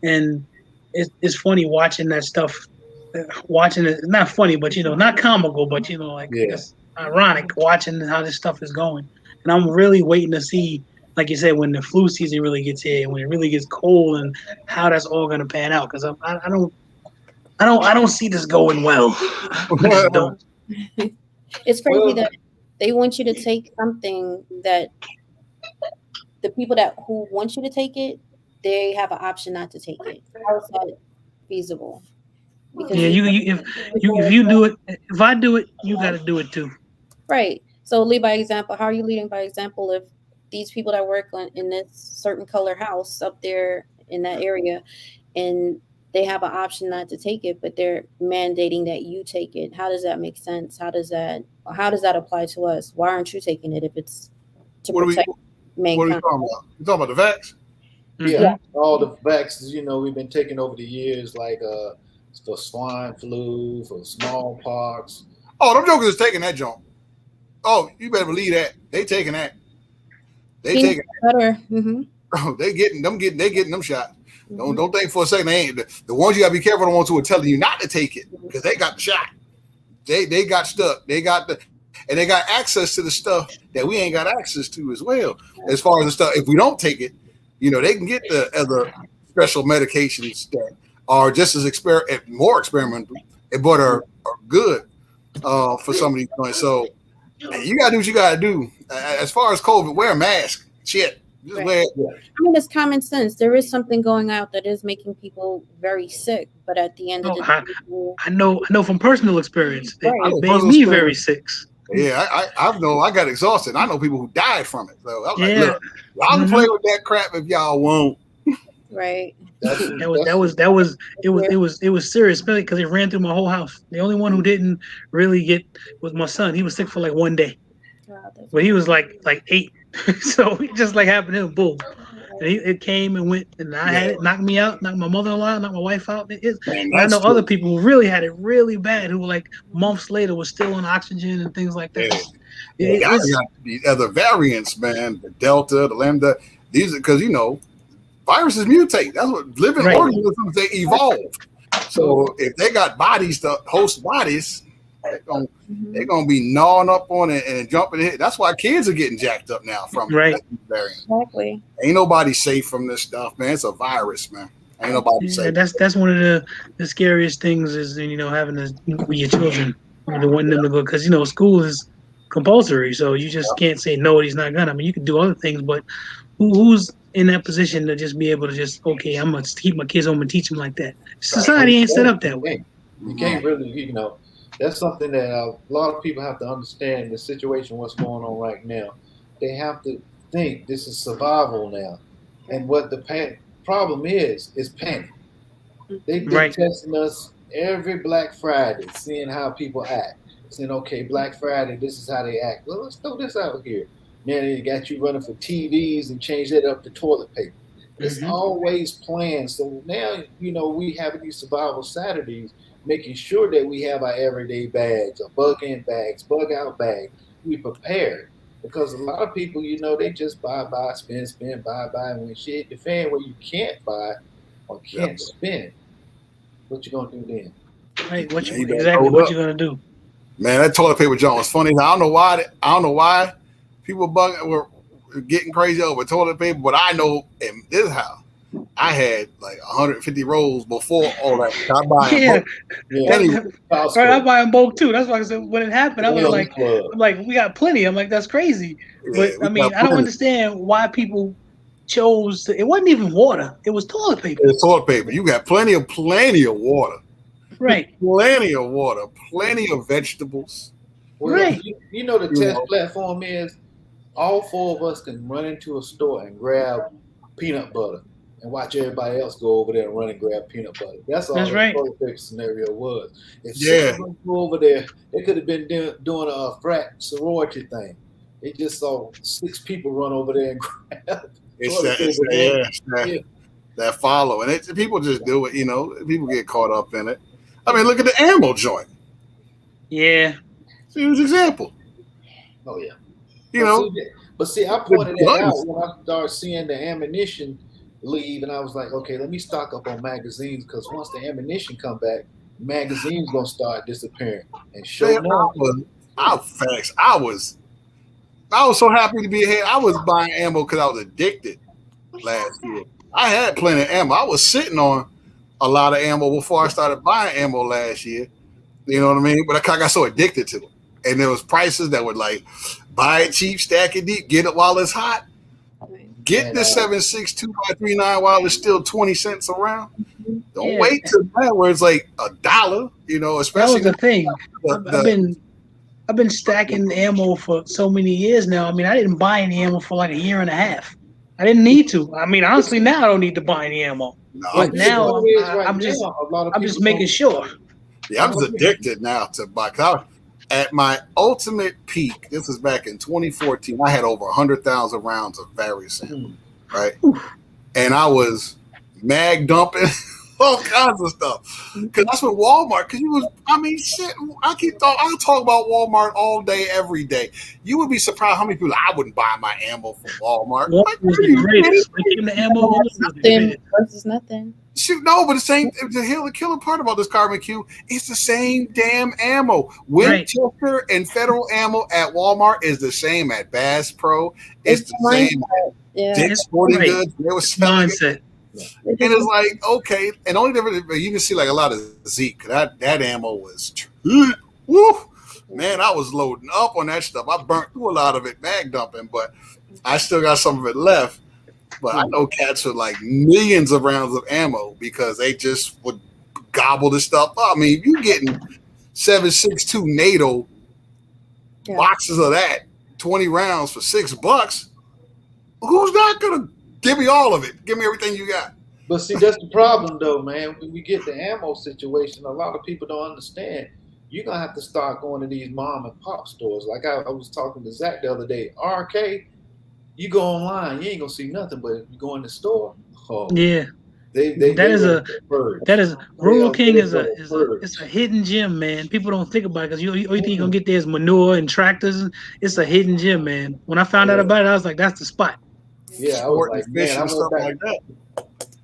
and it's funny watching that stuff. Watching it, not funny, but not comical, but like Yeah. it's ironic watching how this stuff is going. And I'm really waiting to see, like you said, when the flu season really gets here, when it really gets cold, and how that's all going to pan out. Because I don't see this going well. I just don't. It's crazy Well, that they want you to take something that the people who want you to take it, they have an option not to take it. How is that feasible? Because Yeah, if you do it, if I do it, you got to do it too. right. So lead by example. How are you leading by example if these people that work in this certain color house up there in that area, and they have an option not to take it, but they're mandating that you take it? How does that make sense? How does that apply to us? Why aren't you taking it if it's to What are we protect what are we mankind? talking about? You talking about the vax? yeah, Mhm. all the vaccines, we've been taking over the years, like for swine flu, for smallpox. Oh, them jokers is taking that junk. Oh, you better believe that. They taking that. They Peanut taking butter. Mm-hmm. bro, they getting them shots. Don't think for a second they ain't the ones you gotta be careful, the ones who are telling you not to take it because they got the shot. They got stuck. They got and they got access to the stuff that we ain't got access to as well. As far as the stuff, if we don't take it, they can get the other special medications that are just as more experimental, but are good for some of these points. So you gotta do what you gotta do. As far as COVID, wear a mask. Shit. Just Right. wear. I mean, it's common sense. There is something going out that is making people very sick, but at the end of No, the day, I know from personal experience. Right. I It know made personal me experience. very sick. Yeah, I know. I got exhausted. I know people who died from it. So I was like, Yeah. look, y'all can play with that crap if y'all won't. right. It was serious, especially because it ran through my whole house. The only one who didn't really get was my son. He was sick for like one day, Wow, that's but he was like 8, so it just like happened to him. Boom, and it came and went, and I had it, knocked me out, knocked my mother-in-law out, knocked my wife out. Man, And I know that's other true. people who really had it really bad, who like months later was still on oxygen and things like that. Yeah, y'all got the other variants, man. The Delta, the Lambda. These are because viruses mutate. That's what living organisms, they evolve. So if they got bodies to host bodies, they're gonna be gnawing up on it and jumping in. That's why kids are getting jacked up now from that variant. Exactly. Ain't nobody safe from this stuff, man. It's a virus, man. Ain't nobody safe. That's one of the scariest things is having this with your children, wanting them to go because school is compulsory, so you just can't say no. He's not gonna. I mean, you can do other things, but who's in that position to just be able to just I'm gonna keep my kids home and teach them like that? Society ain't set up that way. You can't really, that's something that a lot of people have to understand the situation, what's going on right now. They have to think this is survival now. And what the problem is panic. They've been testing us every Black Friday, seeing how people act. Saying, okay, Black Friday, this is how they act. Well, let's throw this out here. Man, they got you running for TVs and change that up to toilet paper. It's always planned. So now, we have these survival Saturdays, making sure that we have our everyday bags, our bug-in bags, bug-out bags. We prepared. Because a lot of people, they just buy, spend, buy, and when shit hit the fan where you can't buy or can't spend, what you gonna do then? Right, what you gonna do? Man, that toilet paper joint was funny. I don't know why people were getting crazy over toilet paper, but I know in this house I had like 150 rolls before all that. I buy them bulk too. That's why I said when it happened, I was like, we got plenty. I'm like, that's crazy. But I mean, I don't understand why people chose to. It wasn't even water. It was toilet paper. It's toilet paper. You got plenty of water. Right. Plenty of water. Plenty of vegetables. Well, right. The test platform is all 4 of us can run into a store and grab peanut butter and watch everybody else go over there and run and grab peanut butter. That's all the toilet paper scenario was. If 6 of us go over there, they could have been doing a frat sorority thing. They just saw 6 people run over there and grab. That follow, and people just do it. People get caught up in it. I mean, look at the ammo joint. Yeah, huge example. Oh yeah. But see, I pointed that out when I started seeing the ammunition leave, and I was like, okay, let me stock up on magazines because once the ammunition come back, magazines gonna start disappearing. And I was so happy to be here. I was buying ammo because I was addicted last year. I had plenty of ammo. I was sitting on a lot of ammo before I started buying ammo last year. You know what I mean? But I got so addicted to it. And there was prices that would like buy it cheap, stack it deep, get it while it's hot. Get the 7.62 by 3.9 while it's still 20 cents around. Don't wait till that where it's like $1, especially that was the thing. I've been stacking ammo for so many years now. I mean, I didn't buy any ammo for like a year and a half. I didn't need to. I mean, honestly, now I don't need to buy any ammo. No, but now I'm just making sure. Yeah, I'm just addicted now to buy. At my ultimate peak, this was back in 2014, I had over 100,000 rounds of various ammo, right? And I was mag dumping all kinds of stuff. Because that's what Walmart, I talk about Walmart all day, every day. You would be surprised how many people, I wouldn't buy my ammo from Walmart. The ammo versus nothing. Shoot, no, but the killer part about this Carbon Q, it's the same damn ammo. Winchester and Federal ammo at Walmart is the same at Bass Pro. It's the same at Dick's Sporting Goods. They were selling it. And it's like, okay, and only difference, you can see like a lot of Zeke. That ammo was, woo, man, I was loading up on that stuff. I burnt through a lot of it mag dumping, but I still got some of it left. But I know cats with like millions of rounds of ammo because they just would gobble this stuff up. I mean, if you're getting 7.62 NATO boxes of that, 20 rounds for $6, who's not gonna give me all of it? Give me everything you got. But see, that's the problem, though, man. When we get the ammo situation, a lot of people don't understand. You're gonna have to start going to these mom and pop stores. Like I was talking to Zach the other day. RK, you go online, you ain't gonna see nothing. But if you go in the store, that is Rural King is a hidden gem, man. People don't think about it because you think you're gonna get there is manure and tractors. It's a hidden gem, man. When I found out about it, I was like, that's the spot. Yeah, I was like, man, I went back like that.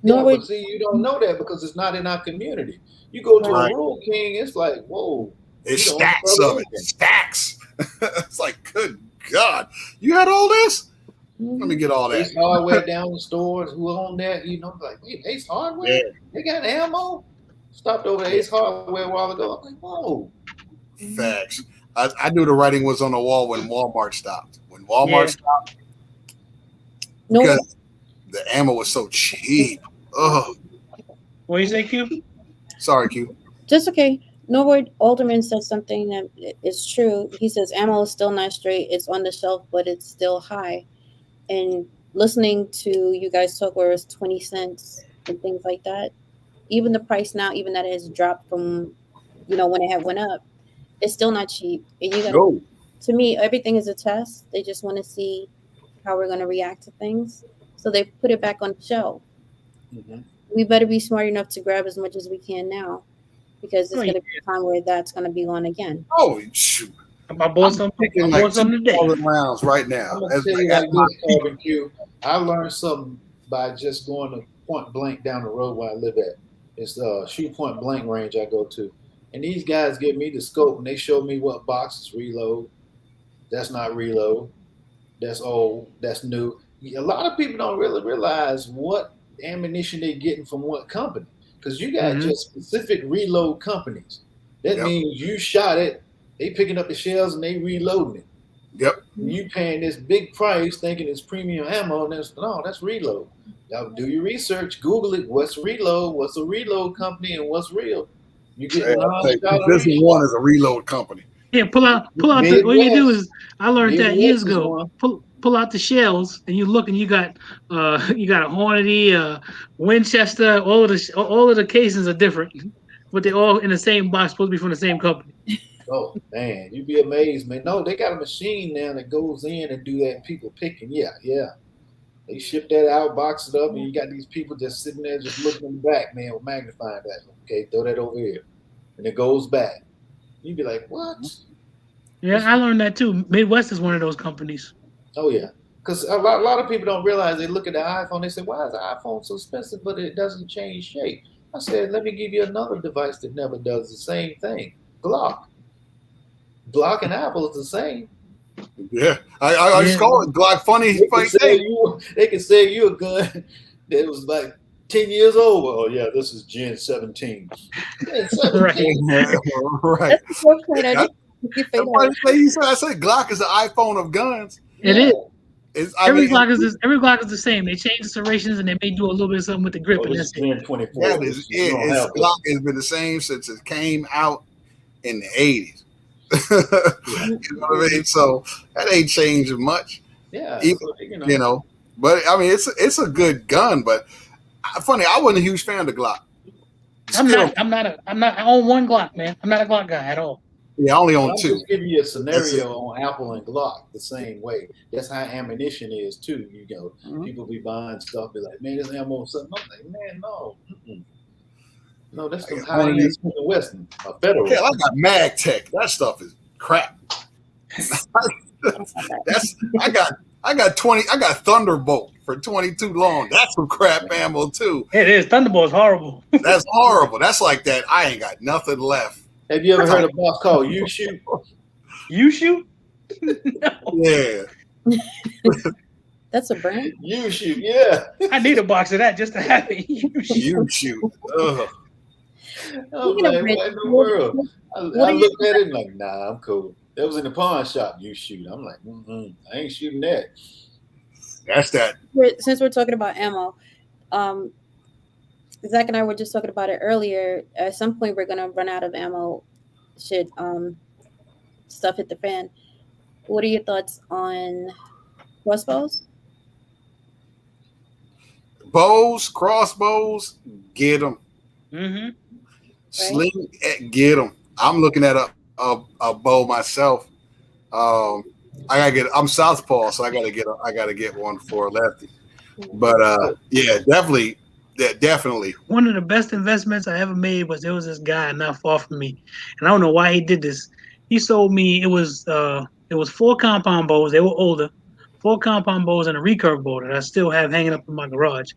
No, but see, you don't know that because it's not in our community. You go to a Rural King, it's like, whoa. It's stacks of it. Stacks. It's like, good God. You had all this? Let me get all that. Ace Hardware down the stores. Who own that? You know, like, wait, Ace Hardware? Yeah. They got ammo? Stopped over at Ace Hardware a while ago. I'm like, whoa. Facts. I knew the writing was on the wall when Walmart stopped. When Walmart stopped, because the ammo was so cheap. Ugh. What do you say, Q? Sorry, Q. Just okay. Norwood Alderman said something that is true. He says ammo is still not straight. It's on the shelf, but it's still high. And listening to you guys talk where it's 20 cents and things like that, even the price now, even that it has dropped from, when it had went up, it's still not cheap. And you got to me, everything is a test. They just want to see how we're going to react to things. So they put it back on the shelf. Mm-hmm. We better be smart enough to grab as much as we can now, because there's going to be a time where that's going to be gone again. Oh, shoot. I bought something today. Rounds right now. I'm gonna tell you like this, Carbon Q. I learned something by just going to Point Blank down the road where I live at. It's the Shoot Point Blank range I go to. And these guys give me the scope and they show me what boxes reload. That's not reload. That's old. That's new. A lot of people don't really realize what ammunition they're getting from what company. Because you got just specific reload companies. That means you shot it, they picking up the shells and they reloading it. Yep. You paying this big price thinking it's premium ammo, and that's reload. Now do your research, Google it. What's reload? What's a reload company and what's real? You get this one is a reload company. Yeah, pull out. What you do is, I learned that years ago. Pull out the shells and you look and you got a Hornady, Winchester. All of the casings are different, but they're all in the same box, supposed to be from the same company. Oh man, you'd be amazed, man. No, they got a machine now that goes in and do that, and people picking. Yeah. They ship that out, box it up, and you got these people just sitting there just looking in the back, man, with magnifying that. Okay, throw that over here, and it goes back. You'd be like, what? Yeah, I learned that too. Midwest is one of those companies. Oh yeah, because a lot of people don't realize. They look at the iPhone, they say, why is the iPhone so expensive, but it doesn't change shape? I said, let me give you another device that never does the same thing. Glock and Apple is the same. Yeah, I just call it Glock funny. They can sell you a gun that was like 10 years old. Oh yeah, this is Gen 17. Gen 17. Right. That's the point I said Glock is the iPhone of guns. It is. Every Glock is the same. They change the serrations and they may do a little bit of something with the grip. And that's Gen 24. That is it. Glock has been the same since it came out in the 80s. You know what I mean? So that ain't changing much. Yeah. But I mean, it's a good gun. But funny, I wasn't a huge fan of the Glock. I own one Glock, man. I'm not a Glock guy at all. Yeah, I only own two. I'm just giving you a scenario on Apple and Glock the same way. That's how ammunition is too. People be buying stuff, be like, man, this ammo something. I'm like, man, no. No, that's the high-end Smith & Wesson, a Federal. Hell, I got MagTech. That stuff is crap. I got Thunderbolt for 22 long. That's some crap ammo too. It is. Thunderbolt's horrible. That's horrible. That's like that. I ain't got nothing left. Have you ever heard a box called U-Shoot? U-Shoot? No. Yeah. That's a brand? U-Shoot, yeah. I need a box of that just to have it. U-Shoot. Ugh. I'm like, what in the world? I looked at it and like, nah, I'm cool. That was in the pawn shop, U-Shoot. I'm like, I ain't shooting that. That's that. Since we're talking about ammo, Zach and I were just talking about it earlier. At some point, we're gonna run out of ammo. Should stuff hit the fan. What are your thoughts on crossbows? Bows, crossbows, get them. Mm-hmm. Sling, get them. I'm looking at a bow myself. I'm southpaw, so I gotta get one for a lefty. But yeah, definitely. One of the best investments I ever made was there was this guy not far from me, and I don't know why he did this. He sold me it was 4 compound bows. They were older, 4 compound bows and a recurve bow that I still have hanging up in my garage.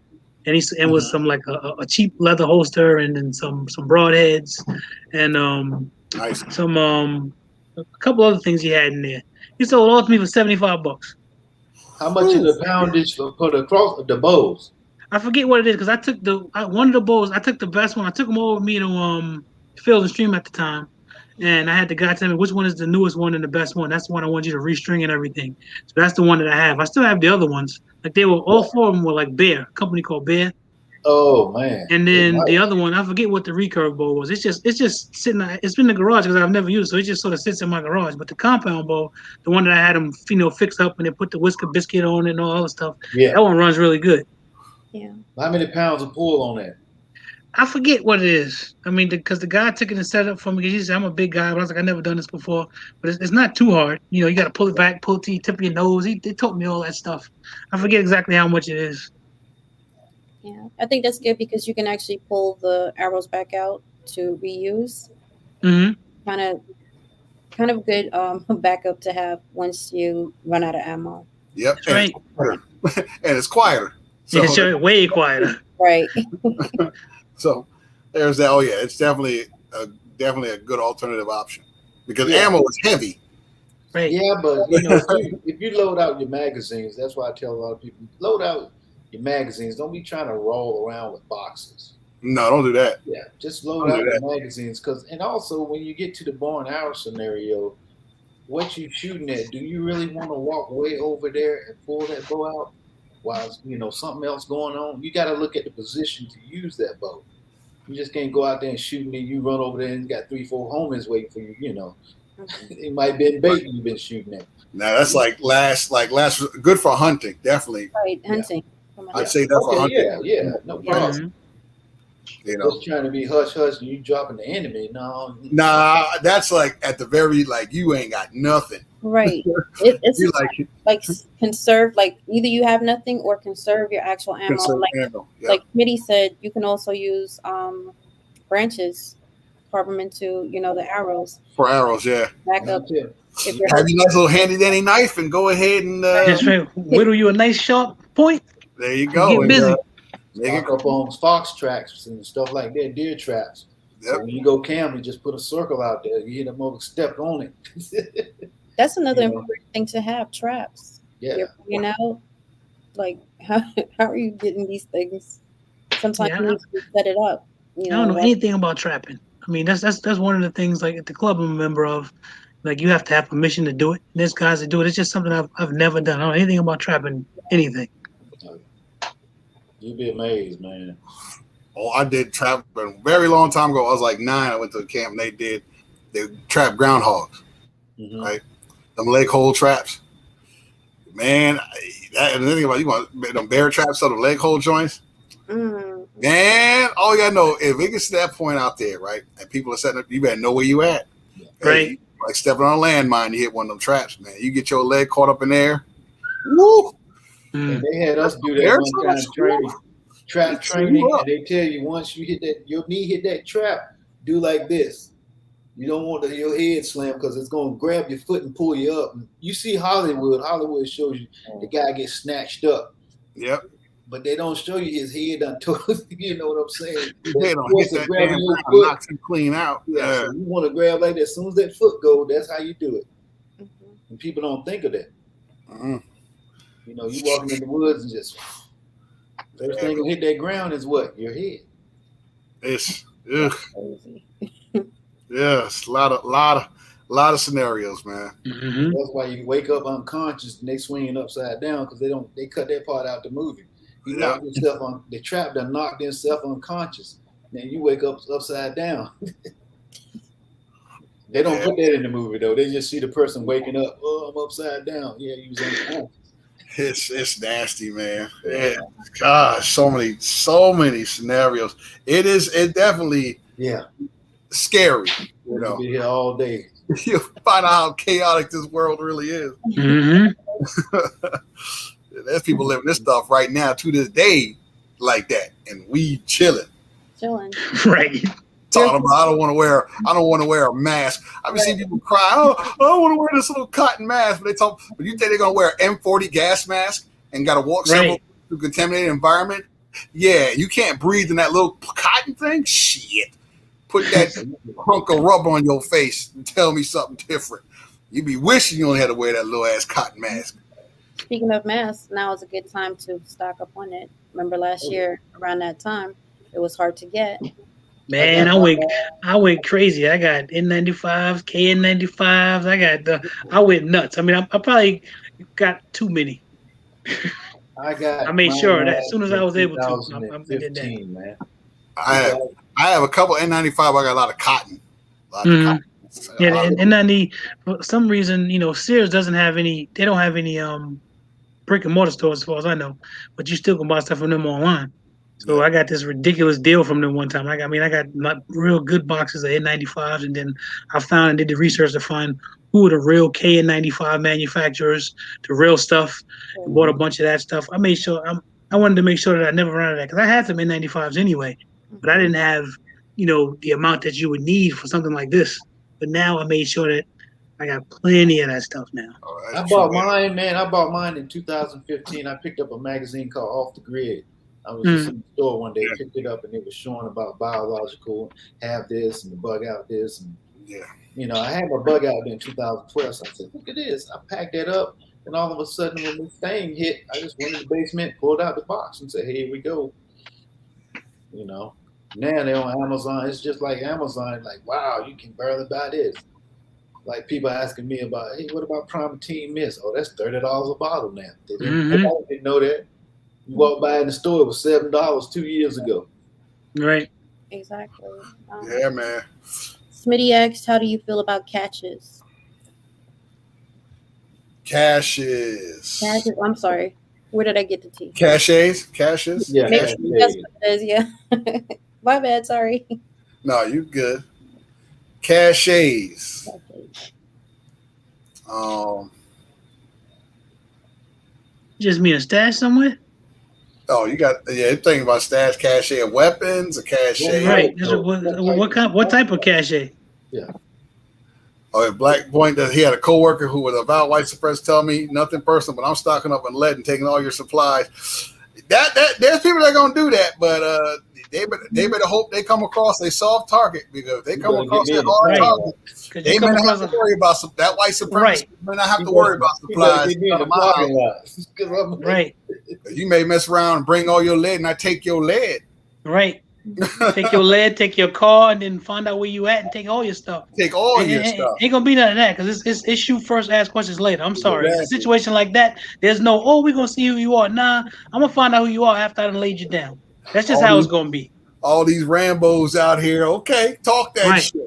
And it was some like a cheap leather holster and then some broadheads and Nice. some a couple other things he had in there. He sold all to me for $75. How much is the poundage for the bows? I forget what it is because I took one of the bows. I took the best one. I took them all with me to Field and Stream at the time, and I had the guy tell me which one is the newest one and the best one. That's the one I want you to restring and everything. So that's the one that I have. I still have the other ones. Like they were all 4 of them were like Bear, a company called Bear. Oh man! And then the other one, I forget what the recurve bow was. It's just sitting. It's been in the garage because I've never used it, so it just sort of sits in my garage. But the compound bow, the one that I had them, fixed up and they put the whisker biscuit on it and all that stuff. Yeah, that one runs really good. Yeah. How many pounds of pull on that? I forget what it is. I mean, because the guy took it and set it up for me. He said, I'm a big guy, but I was like, I've never done this before. But it's not too hard. You know, you got to pull it back, pull it to the tip of your nose. They taught me all that stuff. I forget exactly how much it is. Yeah, I think that's good because you can actually pull the arrows back out to reuse. Mm-hmm. Kind of good backup to have once you run out of ammo. Yep. That's right. And it's quieter. So, it's way quieter. Right. So there's that. Oh yeah, it's definitely a good alternative option because ammo is heavy. Right. Yeah, but you know, if you load out your magazines, that's why I tell a lot of people load out your magazines. Don't be trying to roll around with boxes. No, don't do that. Yeah, just load out your magazines and also when you get to the bow and arrow scenario, what you shooting at? Do you really want to walk way over there and pull that bow out while something else going on? You got to look at the position to use that bow. You just can't go out there and shoot me. You run over there and you got 3-4 homies waiting for you. You know, it might be bait you've been shooting at. Now that's like last good for hunting, definitely. Right, hunting. Yeah. I'd say that for hunting. Yeah, no problem. Mm-hmm. You know, just trying to be hush and you dropping the enemy. No, nah, that's like at the very you ain't got nothing. Right. It's like conserve. Like either you have nothing or conserve your actual ammo. Like Mitty said, you can also use branches, carve them into the arrows. For arrows, yeah. Back up. Have your nice little handy dandy knife and go ahead and just whittle you a nice sharp point. There you go. Get busy. Stock up on fox tracks and stuff like that, deer traps. Yep. So when you go camping, just put a circle out there. You hit them over, step on it. That's another important thing to have, traps. Yeah. You're out. Like, how are you getting these things? Sometimes you need to set it up. I don't know anything about trapping. I mean, that's one of the things, like, at the club I'm a member of, like, you have to have permission to do it. There's guys that do it. It's just something I've never done. I don't know anything about trapping anything. You'd be amazed, man. Oh, I did trap a very long time ago. I was like 9. I went to a camp and they trapped groundhogs, right? Them leg hole traps. Man, and the thing about you want them bear traps on the leg hole joints. Man, all you gotta know if it gets to that point out there, right? And people are setting up, you better know where you at. Right. Hey, like stepping on a landmine, you hit one of them traps, man. You get your leg caught up in there. Woo! And they had us do that one time trap training, and they tell you once you hit that, your knee hit that trap, do like this. You don't want your head slam because it's going to grab your foot and pull you up. You see Hollywood shows you the guy gets snatched up. Yep. But they don't show you his head until, you know what I'm saying? His head don't hit that damn ground, knocks him clean out. Yeah. So you want to grab like that. As soon as that foot goes, that's how you do it. And people don't think of that. You know, you walking in the woods and just first thing to hit that ground is what? Your head. It's crazy. Yes, a lot A lot of scenarios, man. Mm-hmm. That's why you wake up unconscious and they swinging upside down because they cut that part out the movie. He knocked himself on the trap that knocked himself unconscious. Then you wake up upside down. They don't put that in the movie though. They just see the person waking up. Oh, I'm upside down. Yeah, he was unconscious. It's nasty, man. Yeah. Gosh, so many scenarios. It definitely scary. You know, be here all day. You'll find out how chaotic this world really is. Mm-hmm. There's people living this stuff right now to this day like that, and we chilling. Right. Talking about I don't want to wear a mask. I've seen people cry, oh, I don't want to wear this little cotton mask. But you think they're gonna wear an M40 gas mask and gotta walk several through contaminated environment? Yeah, you can't breathe in that little cotton thing. Shit. Put that hunk of rubber on your face and tell me something different. You be wishing you only had to wear that little ass cotton mask. Speaking of masks, now is a good time to stock up on it. Remember last year around that time, it was hard to get. Man, I went crazy. I got N95s, KN95s. I went nuts. I mean, I probably got too many. I made sure that as soon as I was able to, I did that. Man. I have a couple N95. I got a lot of cotton. Yeah, and N90 for some reason, Sears doesn't have any. They don't have any brick and mortar stores as far as I know, but you still can buy stuff from them online. So I got this ridiculous deal from them one time. I got my real good boxes of N95s, and then I found and did the research to find who are the real KN95 manufacturers, the real stuff. And bought a bunch of that stuff. I made sure I wanted to make sure that I never ran out of that because I had some N95s anyway, but I didn't have the amount that you would need for something like this. But now I made sure that I got plenty of that stuff now. I bought mine, man. I bought mine in 2015. I picked up a magazine called Off the Grid. I was just in the store one day, picked it up, and it was showing about biological, have this and the bug out this. And, I had my bug out in 2012. So I said, look at this. I packed that up, and all of a sudden when this thing hit, I just went in the basement, pulled out the box, and said, hey, here we go. Now they're on Amazon. It's just like Amazon. Like, wow, you can barely buy this. Like people asking me about, hey, what about Primatene Mist? Oh, that's $30 a bottle now. I didn't know that. You walk by in the store, it was $7 2 years ago. Right. Exactly. Yeah, man. Smitty asked, how do you feel about caches? Caches. I'm sorry. Where did I get the T? Caches? Yeah. Maybe that's what it is, yeah. My bad, sorry. No, you good. Caches. Just mean a stash somewhere? Oh, you got you're thinking about stash cache of weapons, a cache. Right. What type of cache? Yeah. Oh, at Black Point, that he had a coworker who was about white supremacist tell me nothing personal, but I'm stocking up on lead and taking all your supplies. That there's people that are gonna do that, but they better hope they come across a soft target, because if they come across that hard target, they may not have to worry about that white supremacist. May not have to worry about supplies. Right. You may mess around and bring all your lead, and I take your lead. Right. Take your lead, take your car, and then find out where you at and take all your stuff. Take all your stuff. Ain't gonna be none of that, because it's shoot first, ask questions later. I'm sorry. Exactly. In a situation like that, there's no, we're gonna see who you are. Nah, I'm gonna find out who you are after I done laid you down. That's just how it's gonna be. All these Rambos out here. Okay, talk that shit.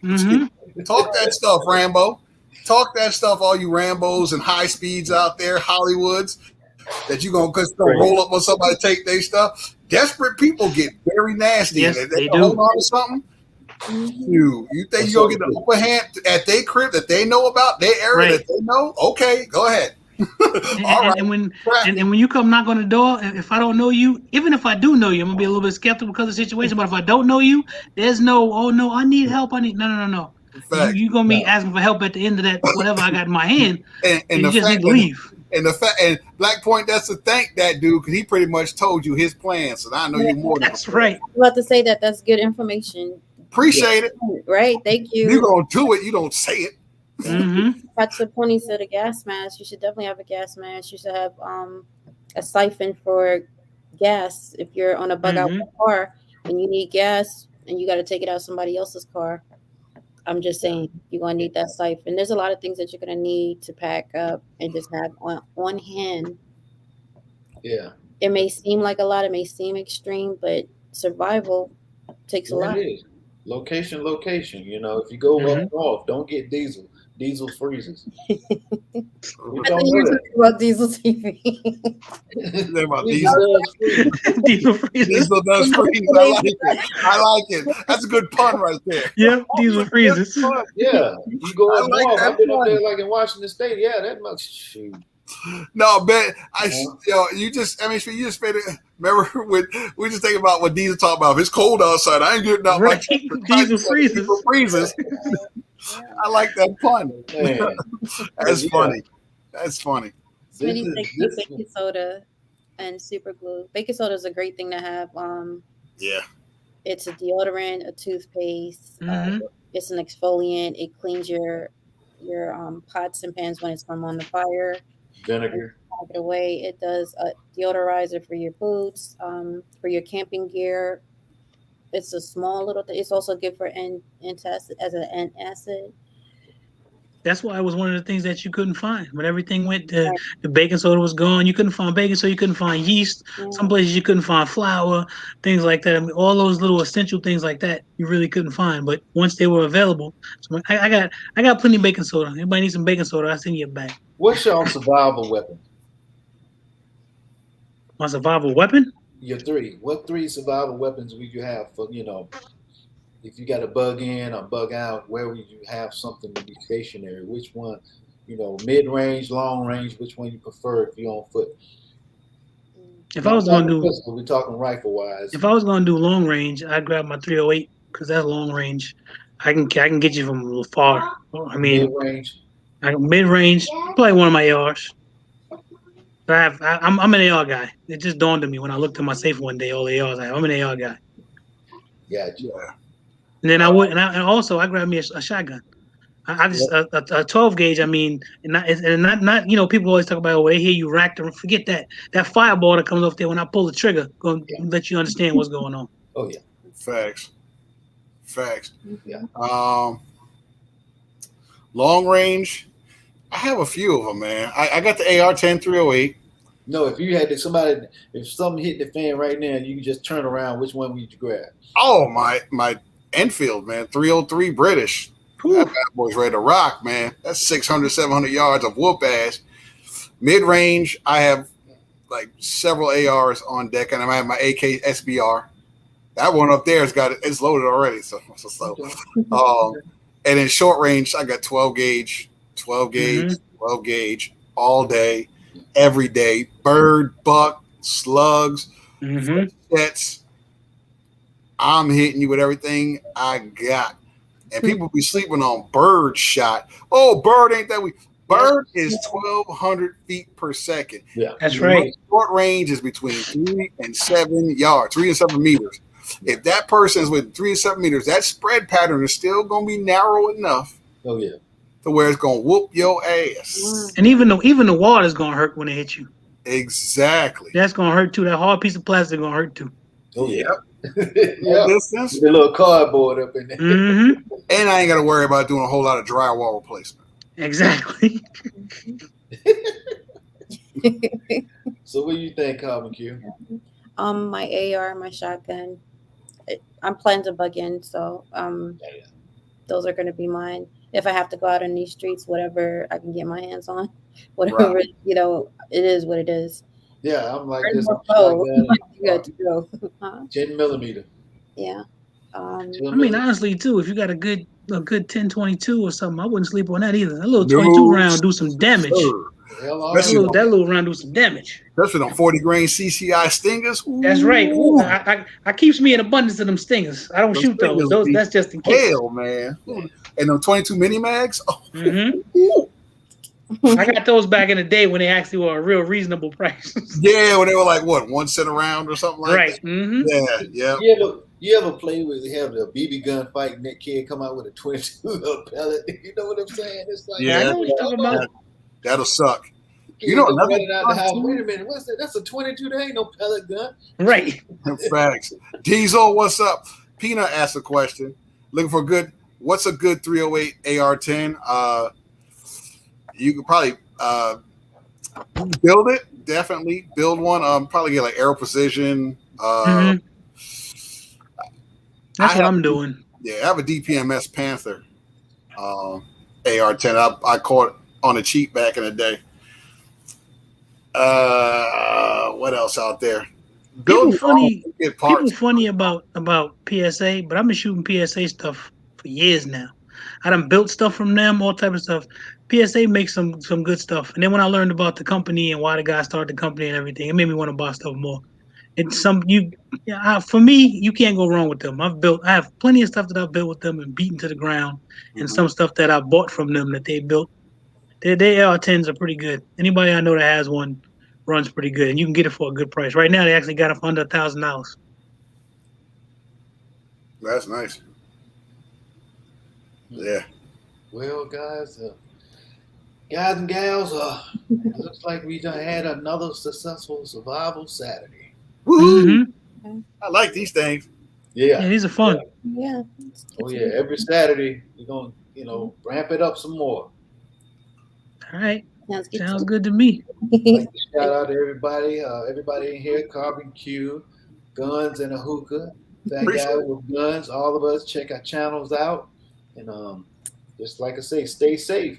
Mm-hmm. Talk that stuff, Rambo. Talk that stuff, all you Rambos and high speeds out there, Hollywoods, that you gonna roll up on somebody, take their stuff. Desperate people get very nasty. Yes, they do. Hold on to something. You think you gonna get the upper hand at their crib that they know about, their area that they know? Okay, go ahead. And when you come knock on the door, if I don't know you, even if I do know you, I'm gonna be a little bit skeptical because of the situation. But if I don't know you, there's no, oh no, I need help. No. You're gonna be asking for help at the end of that whatever I got in my hand, and you just need to leave. And Black Point, that's to thank that dude, because he pretty much told you his plans, and I know you more. That's right. I'm about to say that's good information. Appreciate it. Right, thank you. You're gonna do it. You don't say it. Mm-hmm. That's the point. He said a gas mask. You should definitely have a gas mask. You should have a siphon for gas if you're on a bug out car and you need gas and you got to take it out somebody else's car. I'm just saying you're gonna need that siphon. There's a lot of things that you're gonna need to pack up and just have on hand. Yeah. It may seem like a lot, it may seem extreme, but survival takes a There lot. it is. Location, location. You know, if you go up north, don't get diesel. Diesel freezes. We I don't think you were know talking about diesel TV. They're about Diesel does freeze. Diesel freezes. Diesel does freeze. I like it. I like it. That's a good pun right there. Yep, diesel freezes. Yeah, you go I up like north. that I've been up pun. there like in Washington State. Yeah, that much. Shoot. No, man. You just made it. Remember when we just think about what Diesel talk about? If it's cold outside, I ain't getting out Right. my Diesel freezes. Diesel freezes. I like that pun. Man, That's yeah. funny. That's funny. Smitty This takes is- baking soda and super glue. Baking soda is a great thing to have. Yeah. It's a deodorant, a toothpaste. Mhm. It's an exfoliant. It cleans your pots and pans when it's from on the fire. vinegar. Take it away. It does a deodorizer for your boots, for your camping gear. It's a small little thing. It's also good for antacid as an antacid. That's why it was one of the things that you couldn't find. When everything went, the baking soda was gone. You couldn't find baking soda. You couldn't find yeast. Yeah. Some places you couldn't find flour, things like that. I mean, all those little essential things like that you really couldn't find. But once they were available, so I got plenty of baking soda. Anybody need some baking soda? I'll send you a bag. What's your survival weapon? My survival weapon? Your three. What three survival weapons would you have for, you know, if you got to bug in or bug out, where would you have something to be stationary? Which one, you know, mid-range, long range, which one you prefer if you're on foot? If I was gonna do pistol, we're talking rifle wise. If I was gonna do long range, I'd grab my 308 because that's long range. I can get you from far. I mean, Mid-range. mid range, probably one of my ARs. But I'm an AR guy. It just dawned on me when I looked at my safe one day. All the ARs, I'm an AR guy. Yeah. And then and also I grabbed me a shotgun. I just a 12 gauge. I mean, and not you know, people always talk about, oh, they hear you racked and forget that fireball that comes off there when I pull the trigger going to let you understand what's going on. Oh yeah. Facts. Yeah. Long range. I have a few of them, man. I got the AR-10 308. No, if you had if something hit the fan right now, you can just turn around. Which one would you grab? Oh, my Enfield, man. 303 British. That bad boy's ready to rock, man. That's 600, 700 yards of whoop ass. Mid range, I have like several ARs on deck, and I have my AK SBR. That one up there it's loaded already. So. And in short range, I got 12 gauge, 12 gauge all day, every day. Bird, buck, slugs, jets. I'm hitting you with everything I got. And people be sleeping on bird shot. Oh, bird ain't that weak. Bird is 1,200 feet per second. Yeah, that's right. Short range is between 3 and 7 yards, 3 and 7 meters. If that person is with 3 and 7 meters, that spread pattern is still going to be narrow enough. Oh yeah. To where it's going to whoop your ass. And even the water's going to hurt when it hits you. Exactly. That's going to hurt too. That hard piece of plastic going to hurt too. Oh yeah. Yeah. The little cardboard up in there. And I ain't got to worry about doing a whole lot of drywall replacement. Exactly. So what do you think, Calvin Q? My AR, my shotgun. I'm planning to bug in, so those are going to be mine. If I have to go out in these streets, whatever I can get my hands on, whatever, Right. you know, it is what it is. Yeah, I'm like this. Good to go. 10 millimeter. Yeah. I mean, honestly, too, if you got a good 10-22 or something, I wouldn't sleep on that either. That little 22 round do some damage. That little round do some damage. Especially on 40 grain CCI stingers. Ooh. That's right. Ooh, I keeps me in abundance of them stingers. I don't shoot those. That's just in case. Hell, man. And them 22 mini mags. Oh. I got those back in the day when they actually were a real reasonable price. Yeah, when they were like what, 1 cent a round or something like right. that. Mm-hmm. Yeah. You ever play with have the BB gun fight and that kid come out with a 22 pellet? You know what I'm saying? It's like, I know what you're talking about. That'll suck. You know, running out the house. Wait a minute, what's that? That's a 22. There ain't no pellet gun. Right. Facts. Diesel, what's up? Peanut asked a question. Looking for a good what's a good 308 AR-10? You could probably build it. Definitely build one. Probably get like Aero Precision. That's what I'm doing. Yeah, I have a DPMS Panther AR-10. I caught it on a cheap back in the day. What else out there? People funny about PSA, but I've been shooting PSA stuff for years now. I done built stuff from them, all type of stuff. PSA makes some good stuff. And then when I learned about the company and why the guy started the company and everything, it made me want to buy stuff more. And for me, you can't go wrong with them. I have plenty of stuff that I've built with them and beaten to the ground, and some stuff that I bought from them that they built. Their AR-10s are pretty good. Anybody I know that has one runs pretty good, and you can get it for a good price. Right now, they actually got it for under $1,000. That's nice. Yeah. Well, guys and gals, it looks like we done had another successful survival Saturday. Mm-hmm. I like these things. Yeah, these are fun. Yeah. Oh yeah, every Saturday we're gonna, ramp it up some more. All right. Sounds good to me. Like to shout out to everybody in here, Carbon Q, Guns and a Hookah, that guy with guns. All of us check our channels out, and just like I say, stay safe.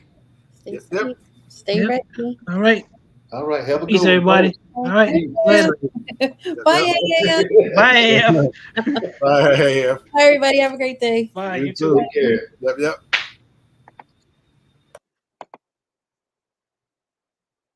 Stay safe. Stay ready. All right. All right. Have a good Peace, everybody. All right. Later. Bye. Bye. Bye. Bye, everybody. Have a great day. Bye. You too. Take care. Yep.